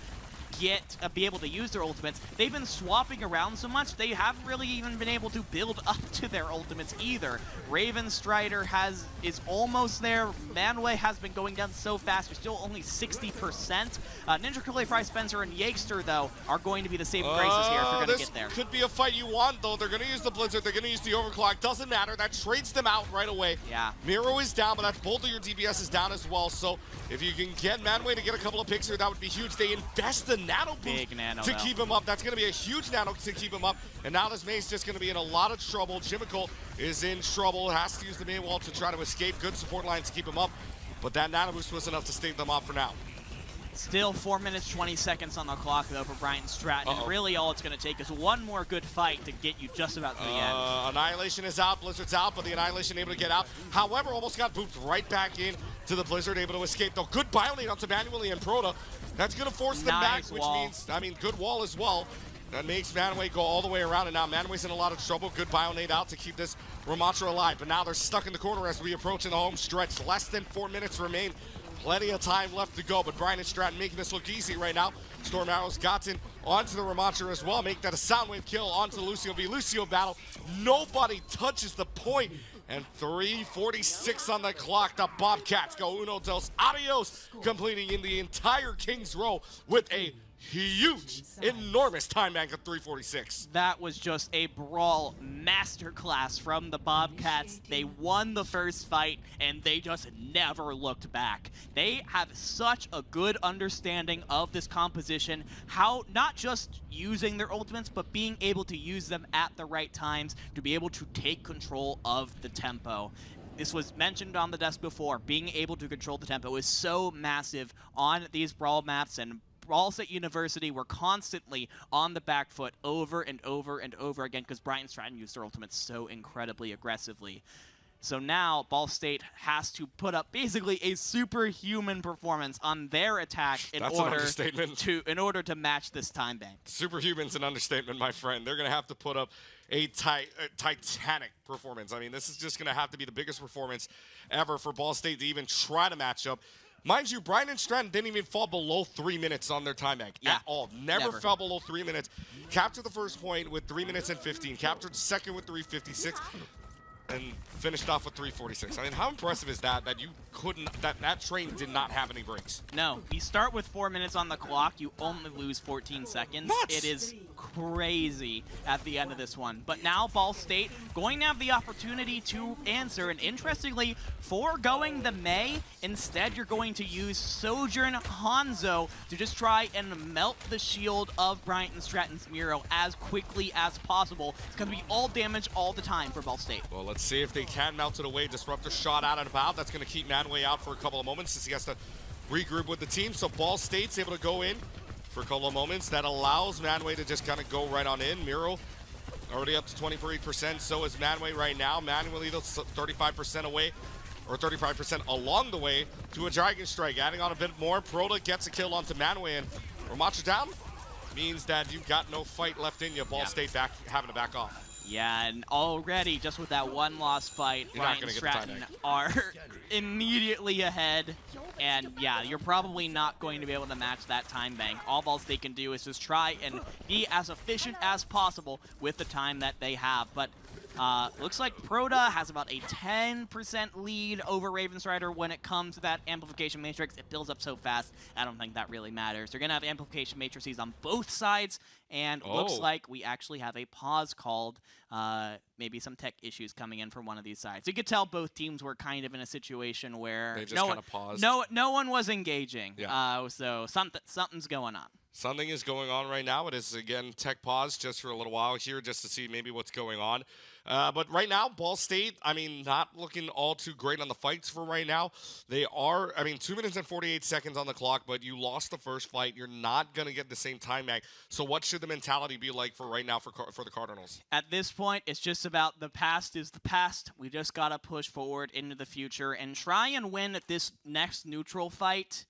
be able to use their ultimates, they've been swapping around so much, they haven't really even been able to build up to their ultimates either. Ravenstrider is almost there. Manway has been going down so fast, you're still only 60%. Ninja Curly Fry, Spencer, and Yakester, though, are going to be the saving graces here if you're going to get there. This could be a fight you want, though. They're going to use the Blizzard, they're going to use the Overclock. Doesn't matter, that trades them out right away. Yeah. Miro is down, but that's both of your DBS is down as well, so if you can get Manway to get a couple of picks here, that would be huge. They invest the nano boost to keep him up. That's going to be a huge nano to keep him up. And now this Maze just going to be in a lot of trouble. Jimmical is in trouble. Has to use the main wall to try to escape. Good support lines to keep him up. But that nano boost was enough to stave them off for now. Still 4 minutes, 20 seconds on the clock, though, for Bryant and Stratton. And really all it's going to take is one more good fight to get you just about to the end. Annihilation is out. Blizzard's out, but the Annihilation able to get out. However, almost got booped right back in to the Blizzard, able to escape, though. Good biolate onto Manually and Proda. That's going to force them back, which means, I mean, good wall as well. That makes Manway go all the way around, and now Manway's in a lot of trouble. Good bionate out to keep this Ramatra alive, but now they're stuck in the corner as we approach in the home stretch. Less than 4 minutes remain. Plenty of time left to go, but Bryant and Stratton making this look easy right now. Storm Arrow's gotten onto the Ramatra as well. Make that a Soundwave kill onto Lucio v. Lucio battle. Nobody touches the point. And 3:46 on the clock. The Bobcats go uno dos adios, completing in the entire King's Row with a huge, enormous time bank of 3:46. That was just a brawl masterclass from the Bobcats. They won the first fight, and they just never looked back. They have such a good understanding of this composition, how not just using their ultimates, but being able to use them at the right times to be able to take control of the tempo. This was mentioned on the desk before. Being able to control the tempo is so massive on these brawl maps, and Ball State University were constantly on the back foot over and over and over again because Bryant and Stratton used their ultimates so incredibly aggressively. So now Ball State has to put up basically a superhuman performance on their attack in order to match this time bank. Superhuman's an understatement, my friend. They're going to have to put up a titanic performance. I mean, this is just going to have to be the biggest performance ever for Ball State to even try to match up. Mind you, Bryant and Stratton didn't even fall below 3 minutes on their time bank at all. Never fell below 3 minutes. Captured the first point with 3 minutes and 15. Captured the second with 3:56. and finished off with 346. I mean, how impressive is that you couldn't, that train did not have any breaks? No, you start with 4 minutes on the clock, you only lose 14 seconds. Nuts. It is crazy at the end of this one. But now Ball State going to have the opportunity to answer, and interestingly, foregoing the May, instead you're going to use Sojourn Hanzo to just try and melt the shield of Bryant and Stratton's Miro as quickly as possible. It's going to be all damage all the time for Ball State. Well, let's see if they can melt it away. Disruptor shot out and about. That's going to keep Manway out for a couple of moments since he has to regroup with the team. So Ball State's able to go in for a couple of moments. That allows Manway to just kind of go right on in. Miro already up to 23%. So is Manway right now. Manway 35% away, or 35% along the way to a Dragon Strike. Adding on a bit more. Proto gets a kill onto Manway, and Ramacha down means that you've got no fight left in you. Ball State back, having to back off. Yeah, and already, just with that one lost fight, You're Bryant and Stratton are immediately ahead. And yeah, you're probably not going to be able to match that time bank. All Ball State can do is just try and be as efficient as possible with the time that they have. But looks like Proto has about a 10% lead over Ravensrider when it comes to that amplification matrix. It builds up so fast, I don't think that really matters. They're going to have amplification matrices on both sides, and looks like we actually have a pause called. Maybe some tech issues coming in from one of these sides. You could tell both teams were kind of in a situation where they just kind of paused. No one was engaging. Yeah. So something's going on. Something is going on right now. It is, again, tech pause just for a little while here just to see maybe what's going on. But right now, Ball State, I mean, not looking all too great on the fights for right now. They are, I mean, 2 minutes and 48 seconds on the clock, but you lost the first fight. You're not going to get the same time back. So what should the mentality be like for right now for the Cardinals? At this point, it's just about the past is the past. We just got to push forward into the future and try and win this next neutral fight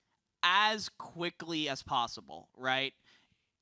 as quickly as possible, right?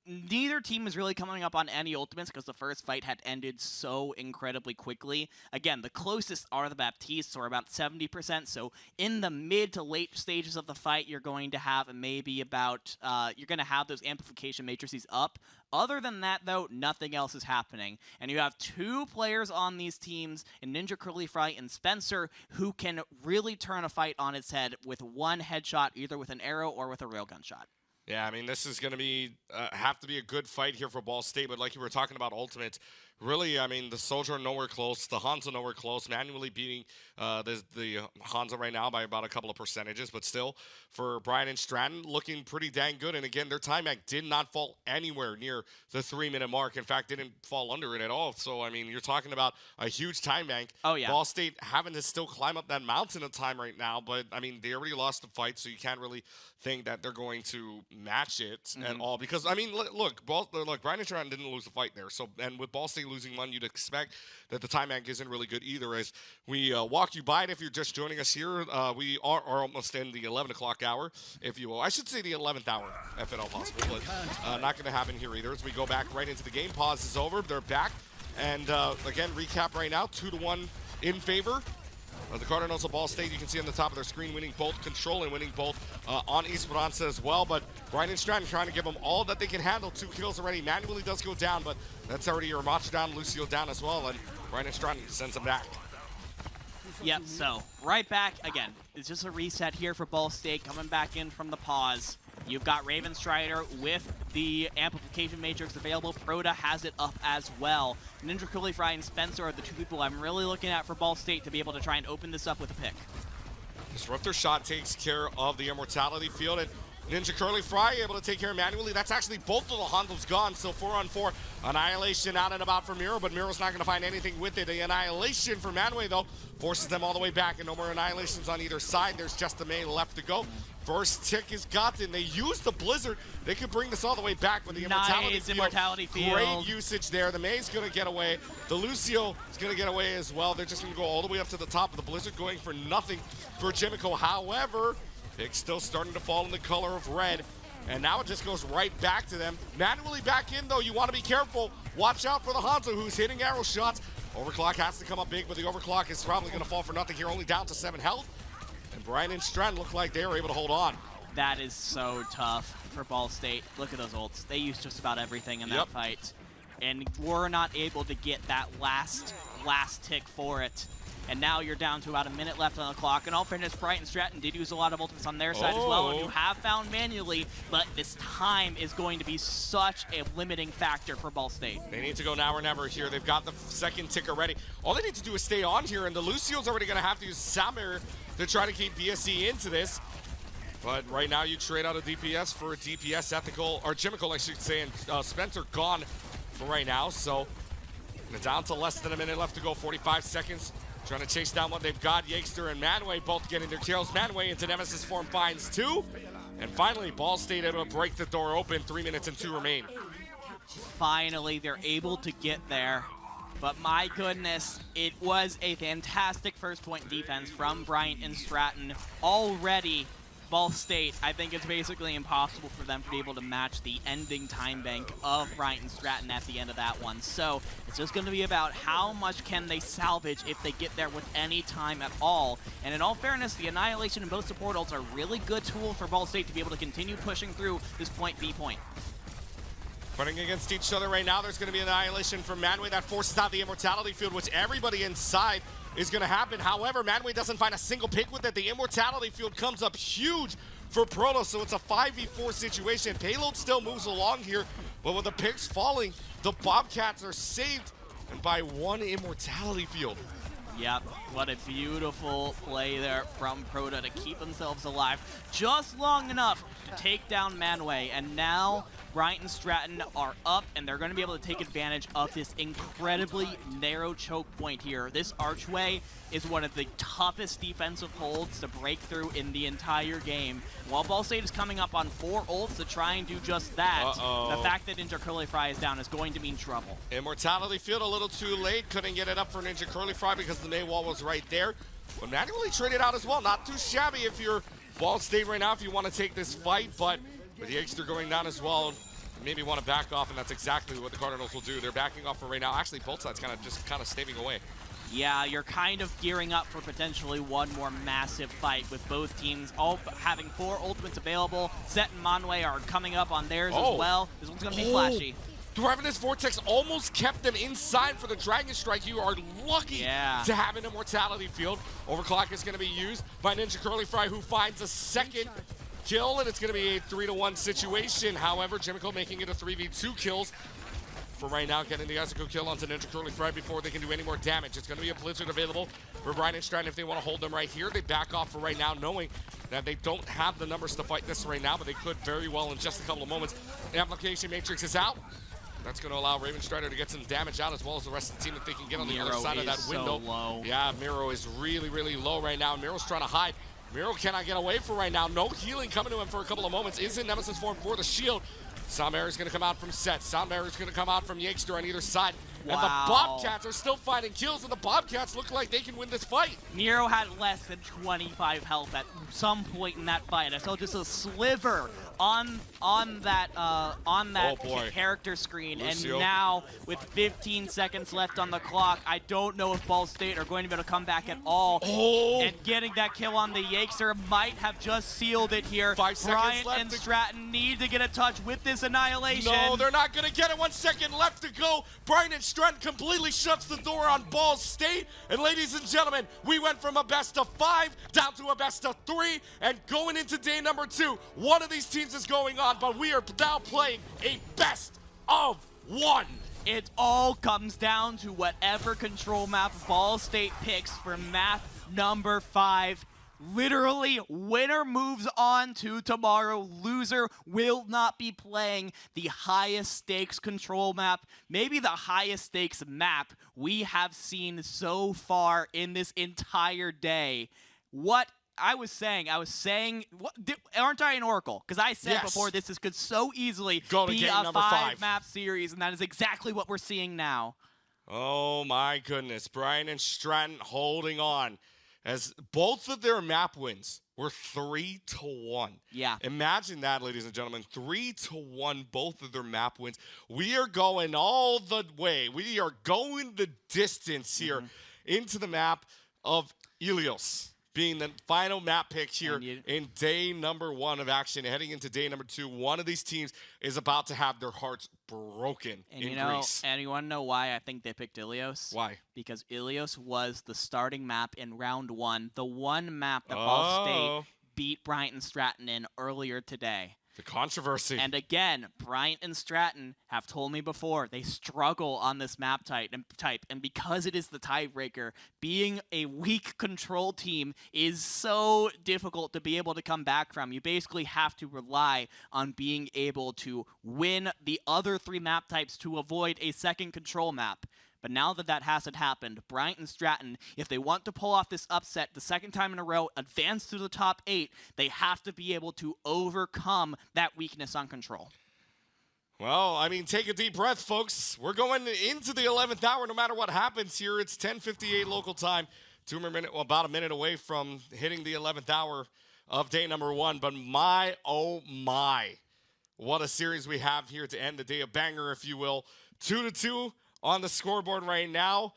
Neither team is really coming up on any ultimates because the first fight had ended so incredibly quickly. Again, the closest are the Baptistes, or about 70%. So in the mid to late stages of the fight, you're going to have maybe about, you're going to have those amplification matrices up. Other than that, though, nothing else is happening. And you have two players on these teams, in Ninja Curly Fry and Spencer, who can really turn a fight on its head with one headshot, either with an arrow or with a railgun shot. Yeah, I mean, this is going to be have to be a good fight here for Ball State. But like you were talking about ultimates, really, I mean, the Soldier nowhere close, the Hanzo nowhere close, manually beating the Hanzo right now by about a couple of percentages. But still, for Bryant and Stratton, looking pretty dang good. And again, their time back did not fall anywhere near the 3-minute mark. In fact, didn't fall under it at all. So, I mean, you're talking about a huge time bank. Oh, yeah. Ball State having to still climb up that mountain of time right now. But, I mean, they already lost the fight, so you can't really think that they're going to match it at all. Because, I mean, look, Bryant and Stratton didn't lose the fight there. So, and with Ball State losing one, you'd expect that the time bank isn't really good either. As we walk you by it, if you're just joining us here, we are almost in the 11 o'clock hour, if you will. I should say the 11th hour, if at all possible, but not going to happen here either. As we go back right into the game, pause is over. They're back. And again, recap right now, 2-1 in favor of the Cardinals of Ball State. You can see on the top of their screen, winning both control and winning both on Esports as well. But Bryant and Stratton trying to give them all that they can handle. 2 kills already. Manually does go down, but that's already your Ramacha down, Lucio down as well. And Bryant and Stratton sends them back. Yep, so right back again. It's just a reset here for Ball State coming back in from the pause. You've got Ravensrider with the amplification matrix available. Proto has it up as well. Ninja Curly Fry and Spencer are the two people I'm really looking at for Ball State to be able to try and open this up with a pick. Disruptor shot takes care of the immortality field, and Ninja Curly Fry able to take care of manually. That's actually both of the Hondos gone, so 4-on-4. Annihilation out and about for Miro, but Miro's not going to find anything with it. The Annihilation for Manway, though, forces them all the way back, and no more Annihilations on either side. There's just the May left to go. First tick is gotten. They use the Blizzard. They could bring this all the way back with the Immortality Field. Great usage there. The May's going to get away. The Lucio is going to get away as well. They're just going to go all the way up to the top of the Blizzard, going for nothing for Jimico. However, pick's still starting to fall in the color of red. And now it just goes right back to them. Manually back in, though. You want to be careful. Watch out for the Hanzo, who's hitting arrow shots. Overclock has to come up big, but the overclock is probably going to fall for nothing here. Only down to 7 health. And Bryant and Stratton look like they were able to hold on. That is so tough for Ball State. Look at those ults. They used just about everything in that fight. And were not able to get that last tick for it. and now you're down to about a minute left on the clock. And all fairness, Bryant and Stratton did use a lot of ultimates on their side as well, and you have found manually, but this time is going to be such a limiting factor for Ball State. They need to go now or never here. They've got the second ticker ready. All they need to do is stay on here, and the Lucio's already going to have to use Samir to try to keep BSC into this. But right now you trade out a DPS for a DPS ethical, or Jimical, I should say, and Spencer gone for right now. So down to less than a minute left to go, 45 seconds. Trying to chase down what they've got. Yakester and Manway both getting their kills. Manway into Nemesis form finds 2. And finally, Ball State able to break the door open. 3 minutes and 2 remain. Finally, they're able to get there. But my goodness, it was a fantastic first point defense from Bryant and Stratton. Already, Ball State, I think it's basically impossible for them to be able to match the ending time bank of Bryant and Stratton at the end of that one. So it's just going to be about how much can they salvage if they get there with any time at all. And in all fairness, the Annihilation and both support ults are a really good tool for Ball State to be able to continue pushing through this point B point. Fighting against each other right now, there's going to be Annihilation from Manway that forces out the Immortality Field, which everybody inside is going to happen. However, Manway doesn't find a single pick with it. The Immortality Field comes up huge for Proto, so it's a 5v4 situation. Payload still moves along here, but with the picks falling, the Bobcats are saved, and by 1 Immortality Field. Yep, what a beautiful play there from Proto to keep themselves alive just long enough to take down Manway. And now Bryant and Stratton are up, and they're going to be able to take advantage of this incredibly narrow choke point here. This archway is one of the toughest defensive holds to break through in the entire game. While Ball State is coming up on 4 ults to try and do just that, the fact that Ninja Curly Fry is down is going to mean trouble. Immortality Field a little too late. Couldn't get it up for Ninja Curly Fry because the May wall was right there. But manually traded out as well. Not too shabby if you're Ball State right now if you want to take this fight. But with the Yakester going down as well, maybe want to back off, and that's exactly what the Cardinals will do. They're backing off for right now. Actually, both sides kind of staving away. Yeah, you're kind of gearing up for potentially one more massive fight with both teams all having 4 ultimates available. Zet and Manway are coming up on theirs as well. This one's going to be flashy. The Revenant's Vortex almost kept them inside for the Dragon Strike. You are lucky to have an Immortality Field. Overclock is going to be used by Ninja Curly Fry, who finds a second kill, and it's going to be a 3-1 situation. However, Jimico making it a 3v2 kills. For right now, getting the Icicle kill onto Ninja Curly Fry before they can do any more damage. It's going to be a Blizzard available for Bryant and Stratton if they want to hold them right here. They back off for right now, knowing that they don't have the numbers to fight this right now, but they could very well in just a couple of moments. The Amplification Matrix is out. That's going to allow Raven Strider to get some damage out, as well as the rest of the team if they can get on the other side of that window. Low. Yeah, Miro is really, really low right now. Miro's trying to hide. Miro cannot get away for right now. No healing coming to him for a couple of moments. Is in Nemesis form for the shield. Soundbearer is going to come out from Set. Soundbearer is going to come out from Yakester on either side. Wow. And the Bobcats are still finding kills, and the Bobcats look like they can win this fight. Nero had less than 25 health at some point in that fight. I saw just a sliver on that character screen, Lucio. and now with 15 seconds left on the clock, I don't know if Ball State are going to be able to come back at all. And getting that kill on the Yakester might have just sealed it here. 5 seconds Bryant left and Stratton need to get a touch with this Annihilation. No, they're not going to get it. 1 second left to go. Bryant and Stratton completely shuts the door on Ball State. And ladies and gentlemen, we went from a best of 5 down to a best of 3. And going into day number 2, one of these teams is going on, but we are now playing a best of 1. It all comes down to whatever control map Ball State picks for map number 5. Literally, winner moves on to tomorrow. Loser will not be playing the highest stakes control map, maybe the highest stakes map we have seen so far in this entire day. What I was saying, aren't I an oracle? Because I said before this could so easily be a 5-map series, and that is exactly what we're seeing now. Oh my goodness, Bryant and Stratton holding on, as both of their map wins were 3-1. Yeah. Imagine that, ladies and gentlemen, 3-1, both of their map wins. We are going all the way. We are going the distance here into the map of Ilios. being the final map pick here in day number 1 of action. Heading into day number 2, one of these teams is about to have their hearts broken in Greece. And you want to know why I think they picked Ilios? Why? Because Ilios was the starting map in round 1, the one map that Ball State beat Bryant and Stratton in earlier today. The controversy. And again, Bryant and Stratton have told me before, they struggle on this map type. And because it is the tiebreaker, being a weak control team is so difficult to be able to come back from. You basically have to rely on being able to win the other 3 map types to avoid a second control map. But now that that hasn't happened, Bryant and Stratton, if they want to pull off this upset the second time in a row, advance to the top 8, they have to be able to overcome that weakness on control. Well, I mean, take a deep breath, folks. We're going into the 11th hour no matter what happens here. It's 10:58 local time. About a minute away from hitting the 11th hour of day number 1. But my, oh my, what a series we have here to end the day. A banger, if you will. 2-2. On the scoreboard right now.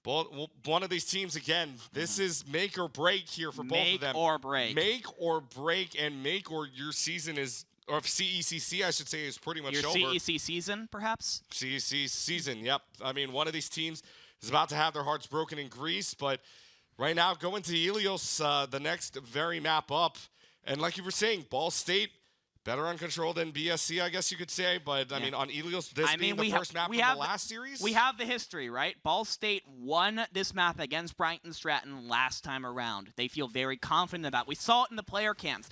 One of these teams, again, this is make or break here for both of them. Make or break. Make or break, and make or your season is, or CECC, I should say, is pretty much over. Your CEC season, perhaps? CEC season, yep. I mean, one of these teams is about to have their hearts broken in Greece, but right now, going to Ilios, the next very map up. And like you were saying, Ball State, better on control than BSC, I guess you could say. But, I mean, on Ilios, this being the first map from the last series? We have the history, right? Ball State won this map against Bryant and Stratton last time around. They feel very confident about it. We saw it in the player camps.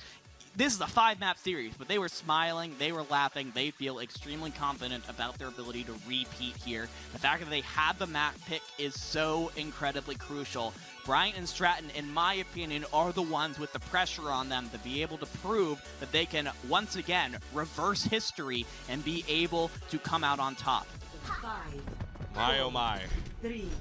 This is a 5-map series, but they were smiling, they were laughing, they feel extremely confident about their ability to repeat here. The fact that they had the map pick is so incredibly crucial. Bryant and Stratton, in my opinion, are the ones with the pressure on them to be able to prove that they can, once again, reverse history and be able to come out on top. My, oh my.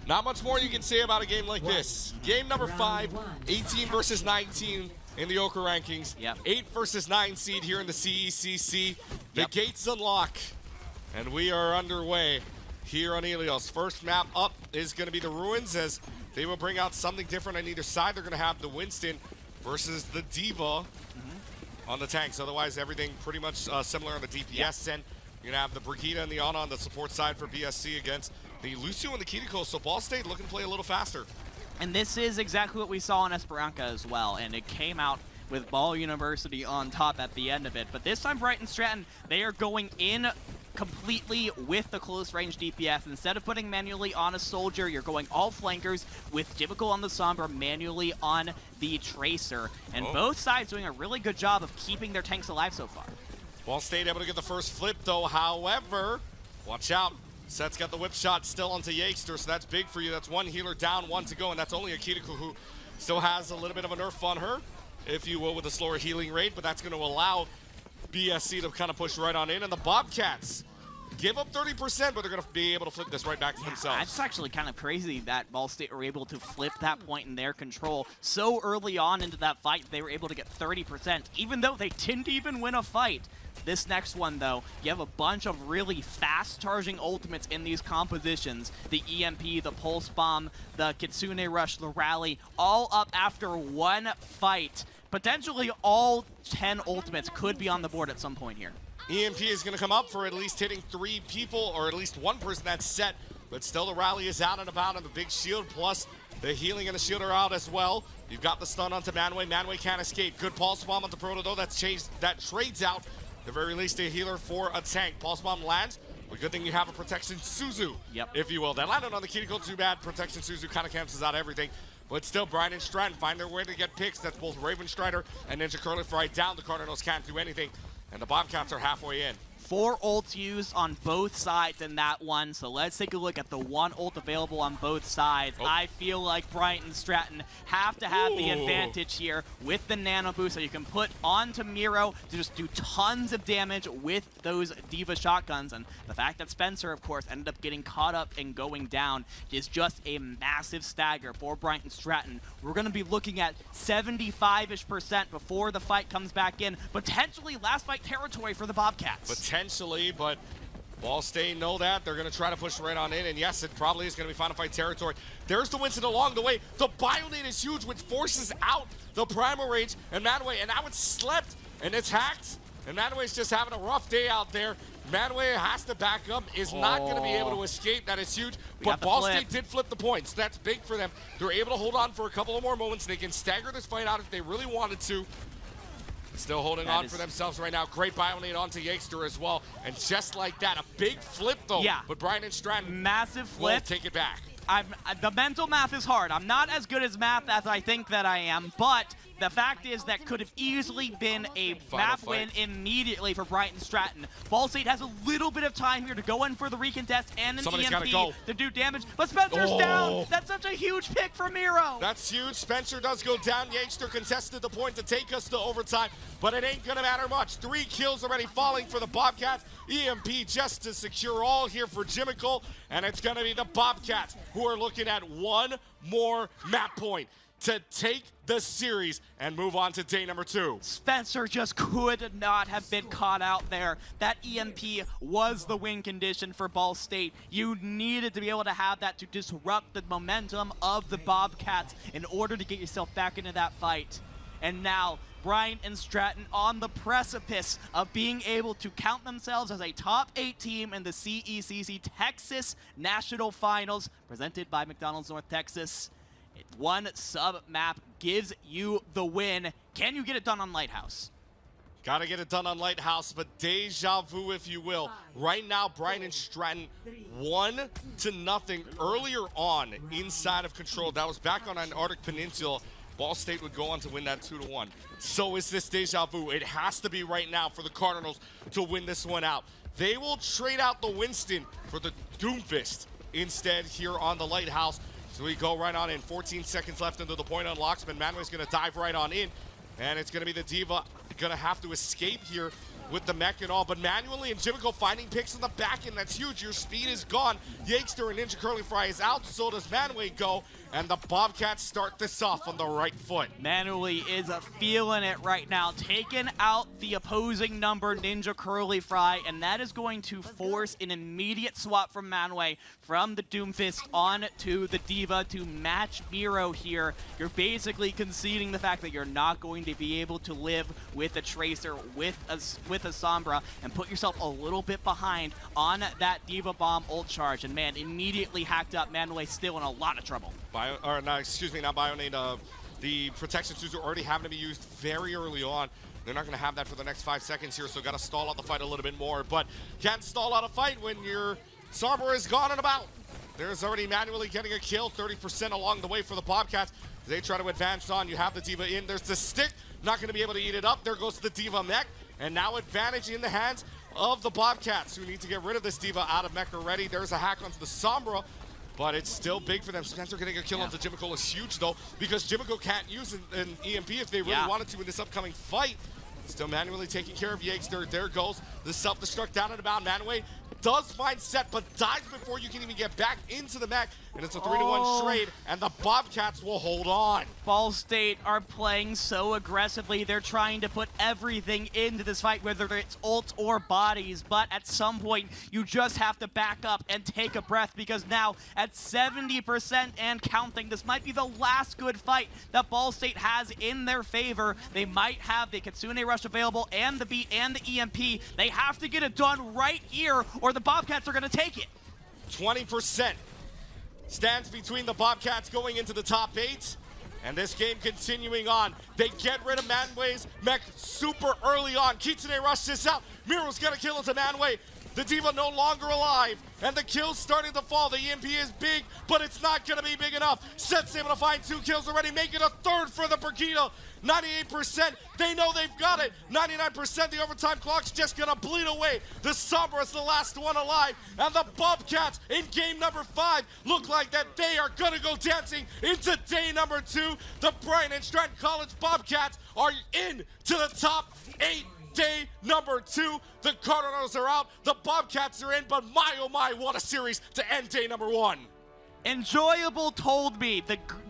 Not much more you can say about a game like this. Game number 5, 18 versus 19. In the Oka rankings, 8 versus 9 seed here in the CECC. The gates unlock, and we are underway here on Ilios. First map up is going to be the Ruins, as they will bring out something different on either side. They're going to have the Winston versus the Diva on the tanks. Otherwise, everything pretty much similar on the DPS end. You're going to have the Brigida and the Ana on the support side for BSC against the Lucio and the Kiriko. So Ball State looking to play a little faster. And this is exactly what we saw in Esperanza as well, and it came out with Ball University on top at the end of it. But this time, Bryant and Stratton, they are going in completely with the close-range DPS. Instead of putting manually on a soldier, you're going all flankers with Difficult on the Sombra, manually on the Tracer. And both sides doing a really good job of keeping their tanks alive so far. Ball State able to get the first flip, though. However, watch out. Set's got the whip shot still onto Yakester, so that's big for you. That's 1 healer down, 1 to go, and that's only a Kiriko who still has a little bit of a nerf on her, if you will, with a slower healing rate, but that's going to allow BSC to kind of push right on in. And the Bobcats give up 30%, but they're going to be able to flip this right back to themselves. That's actually kind of crazy that Ball State were able to flip that point in their control so early on into that fight. They were able to get 30%, even though they didn't even win a fight. This next one, though, you have a bunch of really fast-charging ultimates in these compositions. The EMP, the Pulse Bomb, the Kitsune Rush, the Rally, all up after one fight. Potentially all 10 ultimates could be on the board at some point here. EMP is going to come up for at least hitting 3 people, or at least 1 person that's set. But still, the Rally is out and about, and the big shield, plus the healing and the shield are out as well. You've got the stun onto Manway. Manway can't escape. Good Pulse Bomb onto Proto, though. That trades out. The very least, a healer for a tank. Pulse Bomb lands. But good thing you have a Protection Suzu, if you will. That landed on the Kiriko, too bad. Protection Suzu kind of cancels out everything. But still, Bryant and Stratton find their way to get picks. That's both Raven Strider and Ninja Curly Fry down. The Cardinals can't do anything. And the Bobcats are halfway in. 4 ults used on both sides in that one, so let's take a look at the 1 ult available on both sides. I feel like Bryant and Stratton have to have the advantage here with the Nano Boost that you can put onto Miro to just do tons of damage with those Diva shotguns. And the fact that Spencer, of course, ended up getting caught up and going down is just a massive stagger for Bryant and Stratton. We're going to be looking at 75-ish% before the fight comes back in. Potentially last fight territory for the Bobcats. Potentially, but Ball State know that. They're going to try to push right on in, and yes, it probably is going to be final fight territory. There's the Winston along the way. The Byrant is huge, which forces out the primal rage and Manway, and now it's slept, and it's hacked, and Manway's just having a rough day out there. Manway has to back up, is not going to be able to escape. That is huge, but Ball State did flip the points. That's big for them. They're able to hold on for a couple of more moments. They can stagger this fight out if they really wanted to. Still holding on for themselves right now. Great Bionade onto Yakester as well. And just like that, a big flip though. Yeah. But Bryant and Stratton massive flip. Will take it back. The mental math is hard. I'm not as good as math as I think that I am, but the fact is that could have easily been a map win immediately for Bryant and Stratton. Ball State has a little bit of time here to go in for the recontest and an EMP to do damage, but Spencer's down. That's such a huge pick for Miro. That's huge. Spencer does go down. Yakester contested the point to take us to overtime, but it ain't gonna matter much. 3 kills already falling for the Bobcats. EMP just to secure all here for Jimical, and it's gonna be the Bobcats who are looking at one more map point to take the series and move on to day number 2. Spencer just could not have been caught out there. That EMP was the win condition for Ball State. You needed to be able to have that to disrupt the momentum of the Bobcats in order to get yourself back into that fight. And now, Bryant and Stratton on the precipice of being able to count themselves as a top 8 team in the CECC Texas National Finals, presented by McDonald's North Texas. One sub-map gives you the win. Can you get it done on Lighthouse? Gotta get it done on Lighthouse, but deja vu, if you will. Right now, Bryant and Stratton 1-0 earlier on inside of control. That was back on Antarctic Peninsula. Ball State would go on to win that 2-1. So is this deja vu. It has to be right now for the Cardinals to win this one out. They will trade out the Winston for the Doomfist instead here on the Lighthouse. So we go right on in. 14 seconds left until the point unlocks, but Manuel's going to dive right on in. And it's going to be the Diva going to have to escape here with the mech and all. But manually and Jimical finding picks on the back end. That's huge. Your speed is gone. Yakester and Ninja Curling Fry is out. So does Manway go. And the Bobcats start this off on the right foot. Manually is feeling it right now, taking out the opposing number, Ninja Curly Fry, and that is going to force an immediate swap from Manway from the Doomfist on to the Diva to match Miro here. You're basically conceding the fact that you're not going to be able to live with a Tracer, with a Sombra, and put yourself a little bit behind on that Diva Bomb ult charge. And man, immediately hacked up. Manway still in a lot of trouble. Not Bionade. The protection suits are already having to be used very early on. They're not going to have that for the next 5 seconds here, so got to stall out the fight a little bit more. But can't stall out a fight when your Sombra is gone and about. There's already manually getting a kill, 30% along the way for the Bobcats. They try to advance on. You have the Diva in. There's the stick. Not going to be able to eat it up. There goes the Diva mech. And now advantage in the hands of the Bobcats, who need to get rid of this Diva out of mech already. There's a hack onto the Sombra. But it's still big for them. Spencer getting a kill onto Jimical is huge, though, because Jimical can't use an EMP if they really wanted to in this upcoming fight. Still manually taking care of Yakester. There goes the self-destruct down and about. Manway does find set, but dies before you can even get back into the mech. And it's a 3-1 trade, and the Bobcats will hold on. Ball State are playing so aggressively. They're trying to put everything into this fight, whether it's ults or bodies. But at some point, you just have to back up and take a breath, because now at 70% and counting, this might be the last good fight that Ball State has in their favor. They might have the Kitsune Rush available and the beat and the EMP. They have to get it done right here, or the Bobcats are going to take it. 20% stands between the Bobcats going into the top 8. And this game continuing on. They get rid of Manway's mech super early on. Kitsune rushes this out. Miro's got a kill into Manway. The Diva no longer alive, and the kills starting to fall. The EMP is big, but it's not going to be big enough. Set's able to find 2 kills already, making a 3rd for the Brigida. 98%, they know they've got it. 99%, the overtime clock's just going to bleed away. The Sombra is the last one alive, and the Bobcats in game number 5 look like that they are going to go dancing into day number 2. The Bryant and Stratton College Bobcats are in to the top 8. Day number 2, the Cardinals are out, the Bobcats are in, but my oh my, what a series to end day number 1. Enjoyable told me,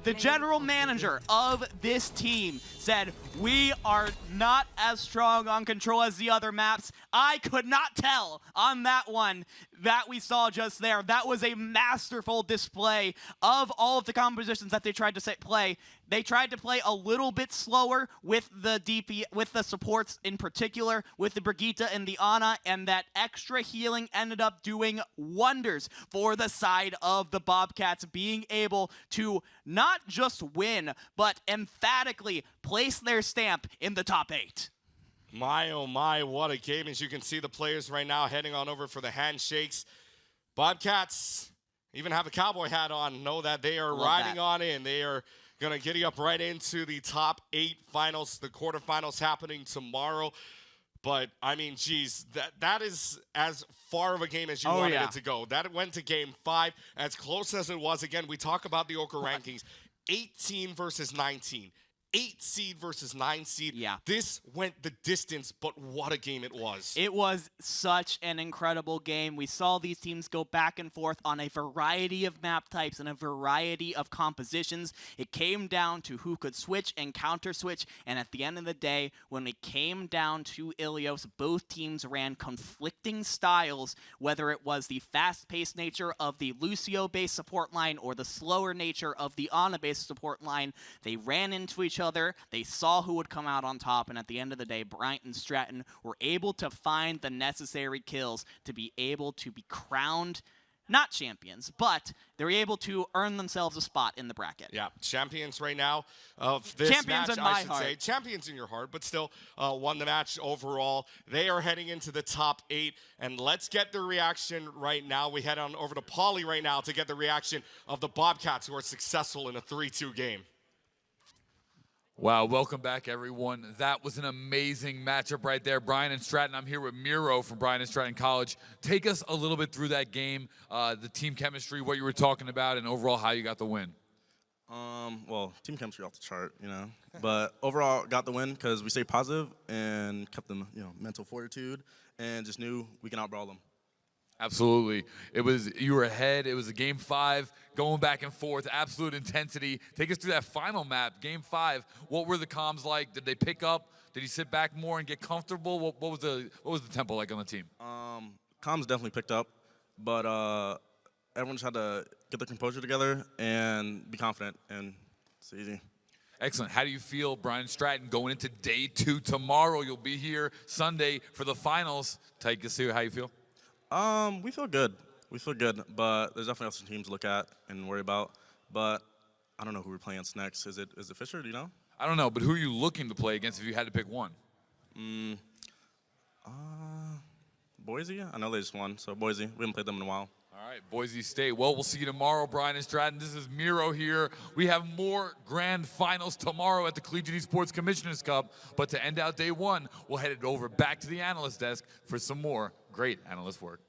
the general manager of this team said, we are not as strong on control as the other maps. I could not tell on that one that we saw just there. That was a masterful display of all of the compositions that they tried to play. They tried to play a little bit slower with the with the supports in particular, with the Brigitte and the Ana, and that extra healing ended up doing wonders for the side of the Bobcats, being able to not just win, but emphatically place their stamp in the top 8. My, oh my, what a game. As you can see, the players right now heading on over for the handshakes. Bobcats even have a cowboy hat on, know that they are riding on in. They are going to giddy up right into the top 8 finals, the quarterfinals happening tomorrow. But, I mean, geez, that is as far of a game as you wanted it to go. That went to game 5, as close as it was. Again, we talk about the Oka rankings, 18 versus 19. 8 seed versus 9 seed. Yeah. This went the distance, but what a game it was. It was such an incredible game. We saw these teams go back and forth on a variety of map types and a variety of compositions. It came down to who could switch and counter switch, and at the end of the day, when it came down to Ilios, both teams ran conflicting styles, whether it was the fast-paced nature of the Lucio-based support line or the slower nature of the Ana-based support line. They ran into each other, they saw who would come out on top, and at the end of the day, Bryant and Stratton were able to find the necessary kills to be able to be crowned, not champions, but they're able to earn themselves a spot in the bracket. Yeah, champions right now of this champions match, in my I should heart. say. Champions in your heart, but still won the match overall. They are heading into the top 8, and let's get the reaction right now. We head on over to Pauly right now to get the reaction of the Bobcats, who are successful in a 3-2 game. Wow, welcome back, everyone. That was an amazing matchup right there. Bryant and Stratton, I'm here with Miro from Bryant and Stratton College. Take us a little bit through that game, the team chemistry, what you were talking about, and overall how you got the win. Well, team chemistry off the chart, you know. But overall, got the win because we stayed positive and kept them, you know, mental fortitude, and just knew we can outbrawl them. Absolutely. You were ahead. It was a game 5, going back and forth, absolute intensity. Take us through that final map, game 5. What were the comms like? Did they pick up? Did he sit back more and get comfortable? What was the tempo like on the team? Comms definitely picked up, but everyone just had to get their composure together and be confident, and it's easy. Excellent. How do you feel, Brian Stratton, going into day 2 tomorrow? You'll be here Sunday for the finals. Take us through how you feel. We feel good. We feel good, but there's definitely some teams to look at and worry about. But I don't know who we're playing against next. Is it Fisher? Do you know? I don't know, but who are you looking to play against if you had to pick one? Boise? I know they just won, so Boise. We haven't played them in a while. All right, Boise State. Well, we'll see you tomorrow, Brian and Stratton. This is Miro here. We have more grand finals tomorrow at the Collegiate Esports Commissioners Cup. But to end out day 1, we'll head it over back to the analyst desk for some more great analyst work.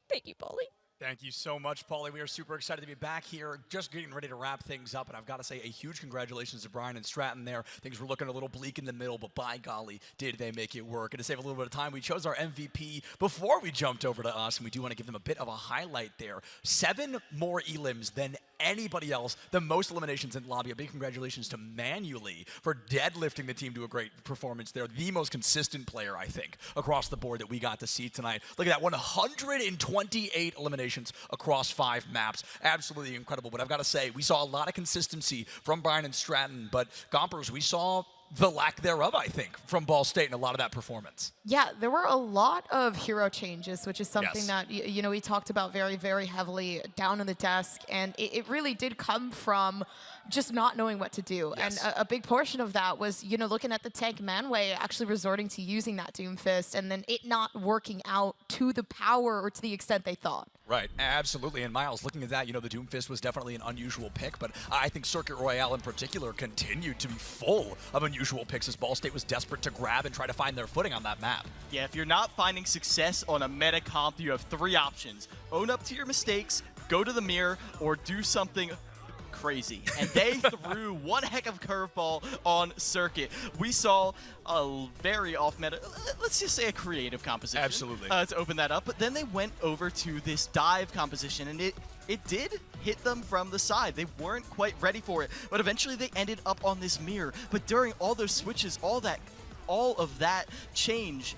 Thank you, Pauly. Thank you so much, Pauly. We are super excited to be back here, just getting ready to wrap things up. And I've got to say a huge congratulations to Bryant and Stratton there. Things were looking a little bleak in the middle, but by golly, did they make it work. And to save a little bit of time, we chose our MVP before we jumped over to us, and we do want to give them a bit of a highlight there. 7 more elims than anybody else, the most eliminations in lobby. A big congratulations to Manually for deadlifting the team to a great performance there. The most consistent player, I think, across the board that we got to see tonight. Look at that, 128 eliminations across 5 maps. Absolutely incredible. But I've got to say, we saw a lot of consistency from Bryant and Stratton, but Gompers, we saw the lack thereof, I think, from Ball State in a lot of that performance. Yeah, there were a lot of hero changes, which is something Yes. that, you know, we talked about very, very heavily down on the desk, and it really did come from just not knowing what to do. Yes. And a big portion of that was, you know, looking at the tank Manway actually resorting to using that Doomfist, and then it not working out to the power or to the extent they thought. Right, absolutely. And Miles, looking at that, you know, the Doomfist was definitely an unusual pick, but I think Circuit Royale in particular continued to be full of unusual picks as Ball State was desperate to grab and try to find their footing on that map. Yeah, if you're not finding success on a meta comp, you have 3 options. Own up to your mistakes, go to the mirror, or do something crazy, and they threw one heck of a curveball on circuit. We saw a very off-meta, let's just say a creative composition. Absolutely. To open that up, but then they went over to this dive composition, and it did hit them from the side. They weren't quite ready for it, but eventually they ended up on this mirror. But during all those switches, all of that change,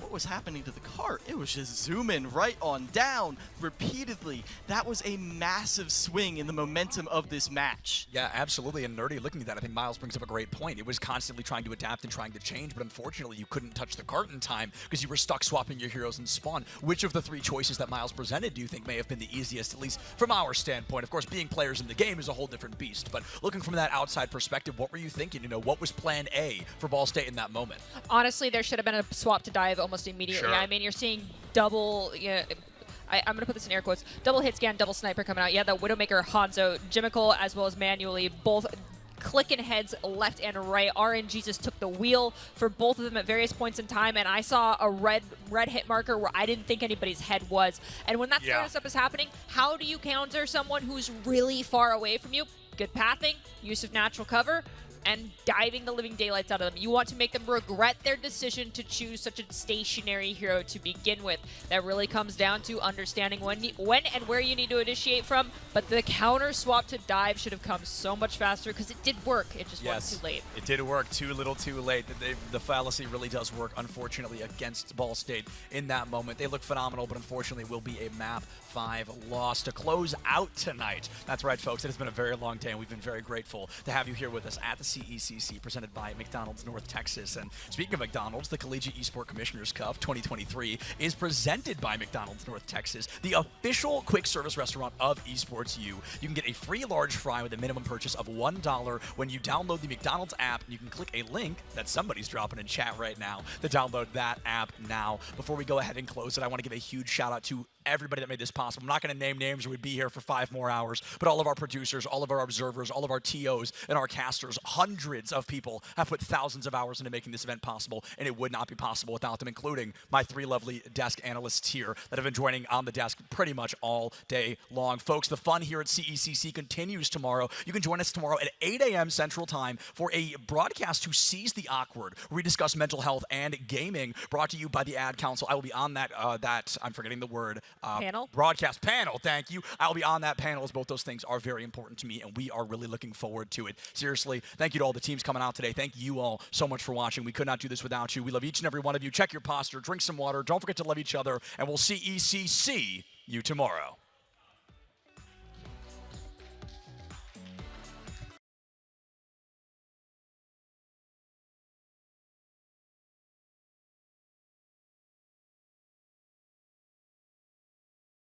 what was happening to the cart? It was just zooming right on down repeatedly. That was a massive swing in the momentum of this match. Yeah, absolutely. And Nerdy, looking at that, I think Miles brings up a great point. It was constantly trying to adapt and trying to change, but unfortunately you couldn't touch the cart in time because you were stuck swapping your heroes in spawn. Which of the three choices that Miles presented do you think may have been the easiest, at least from our standpoint? Of course, being players in the game is a whole different beast, but looking from that outside perspective, what were you thinking? You know, what was plan A for Ball State in that moment? Honestly, there should have been a swap to dive almost immediately. Sure. I mean, you're seeing double, I'm going to put this in air quotes, double hit scan, double sniper coming out. Yeah, the Widowmaker, Hanzo, Jimical, as well as manually, both clicking heads left and right. RNG just took the wheel for both of them at various points in time, and I saw a red hit marker where I didn't think anybody's head was. And when that sort of stuff is happening, how do you counter someone who's really far away from you? Good pathing, use of natural cover, and diving the living daylights out of them. You want to make them regret their decision to choose such a stationary hero to begin with. That really comes down to understanding when and where you need to initiate from, but the counter swap to dive should have come so much faster because it did work. It just wasn't too late. It did work too little too late. The fallacy really does work, unfortunately, against Ball State in that moment. They look phenomenal, but unfortunately will be a map 5 loss to close out tonight. That's right, folks. It has been a very long day, and we've been very grateful to have you here with us at the CECC, presented by McDonald's North Texas. And speaking of McDonald's, the Collegiate Esports Commissioners Cup 2023 is presented by McDonald's North Texas, the official quick service restaurant of EsportsU. You can get a free large fry with a minimum purchase of $1 when you download the McDonald's app. And you can click a link that somebody's dropping in chat right now to download that app now. Before we go ahead and close it, I want to give a huge shout out to everybody that made this possible. I'm not going to name names or we'd be here for 5 more hours, but all of our producers, all of our observers, all of our TOs, and our casters, hundreds of people have put thousands of hours into making this event possible, and it would not be possible without them, including my 3 lovely desk analysts here that have been joining on the desk pretty much all day long. Folks, the fun here at CECC continues tomorrow. You can join us tomorrow at 8 a.m. Central Time for a broadcast to Seize the Awkward, where we discuss mental health and gaming, brought to you by the Ad Council. I will be on that, I'm forgetting the word, panel? Broadcast panel, thank you. I'll be on that panel, as both those things are very important to me, and we are really looking forward to it. Seriously, thank you to all the teams coming out today. Thank you all so much for watching. We could not do this without you. We love each and every one of you. Check your posture, drink some water, don't forget to love each other, and we'll CECC you tomorrow.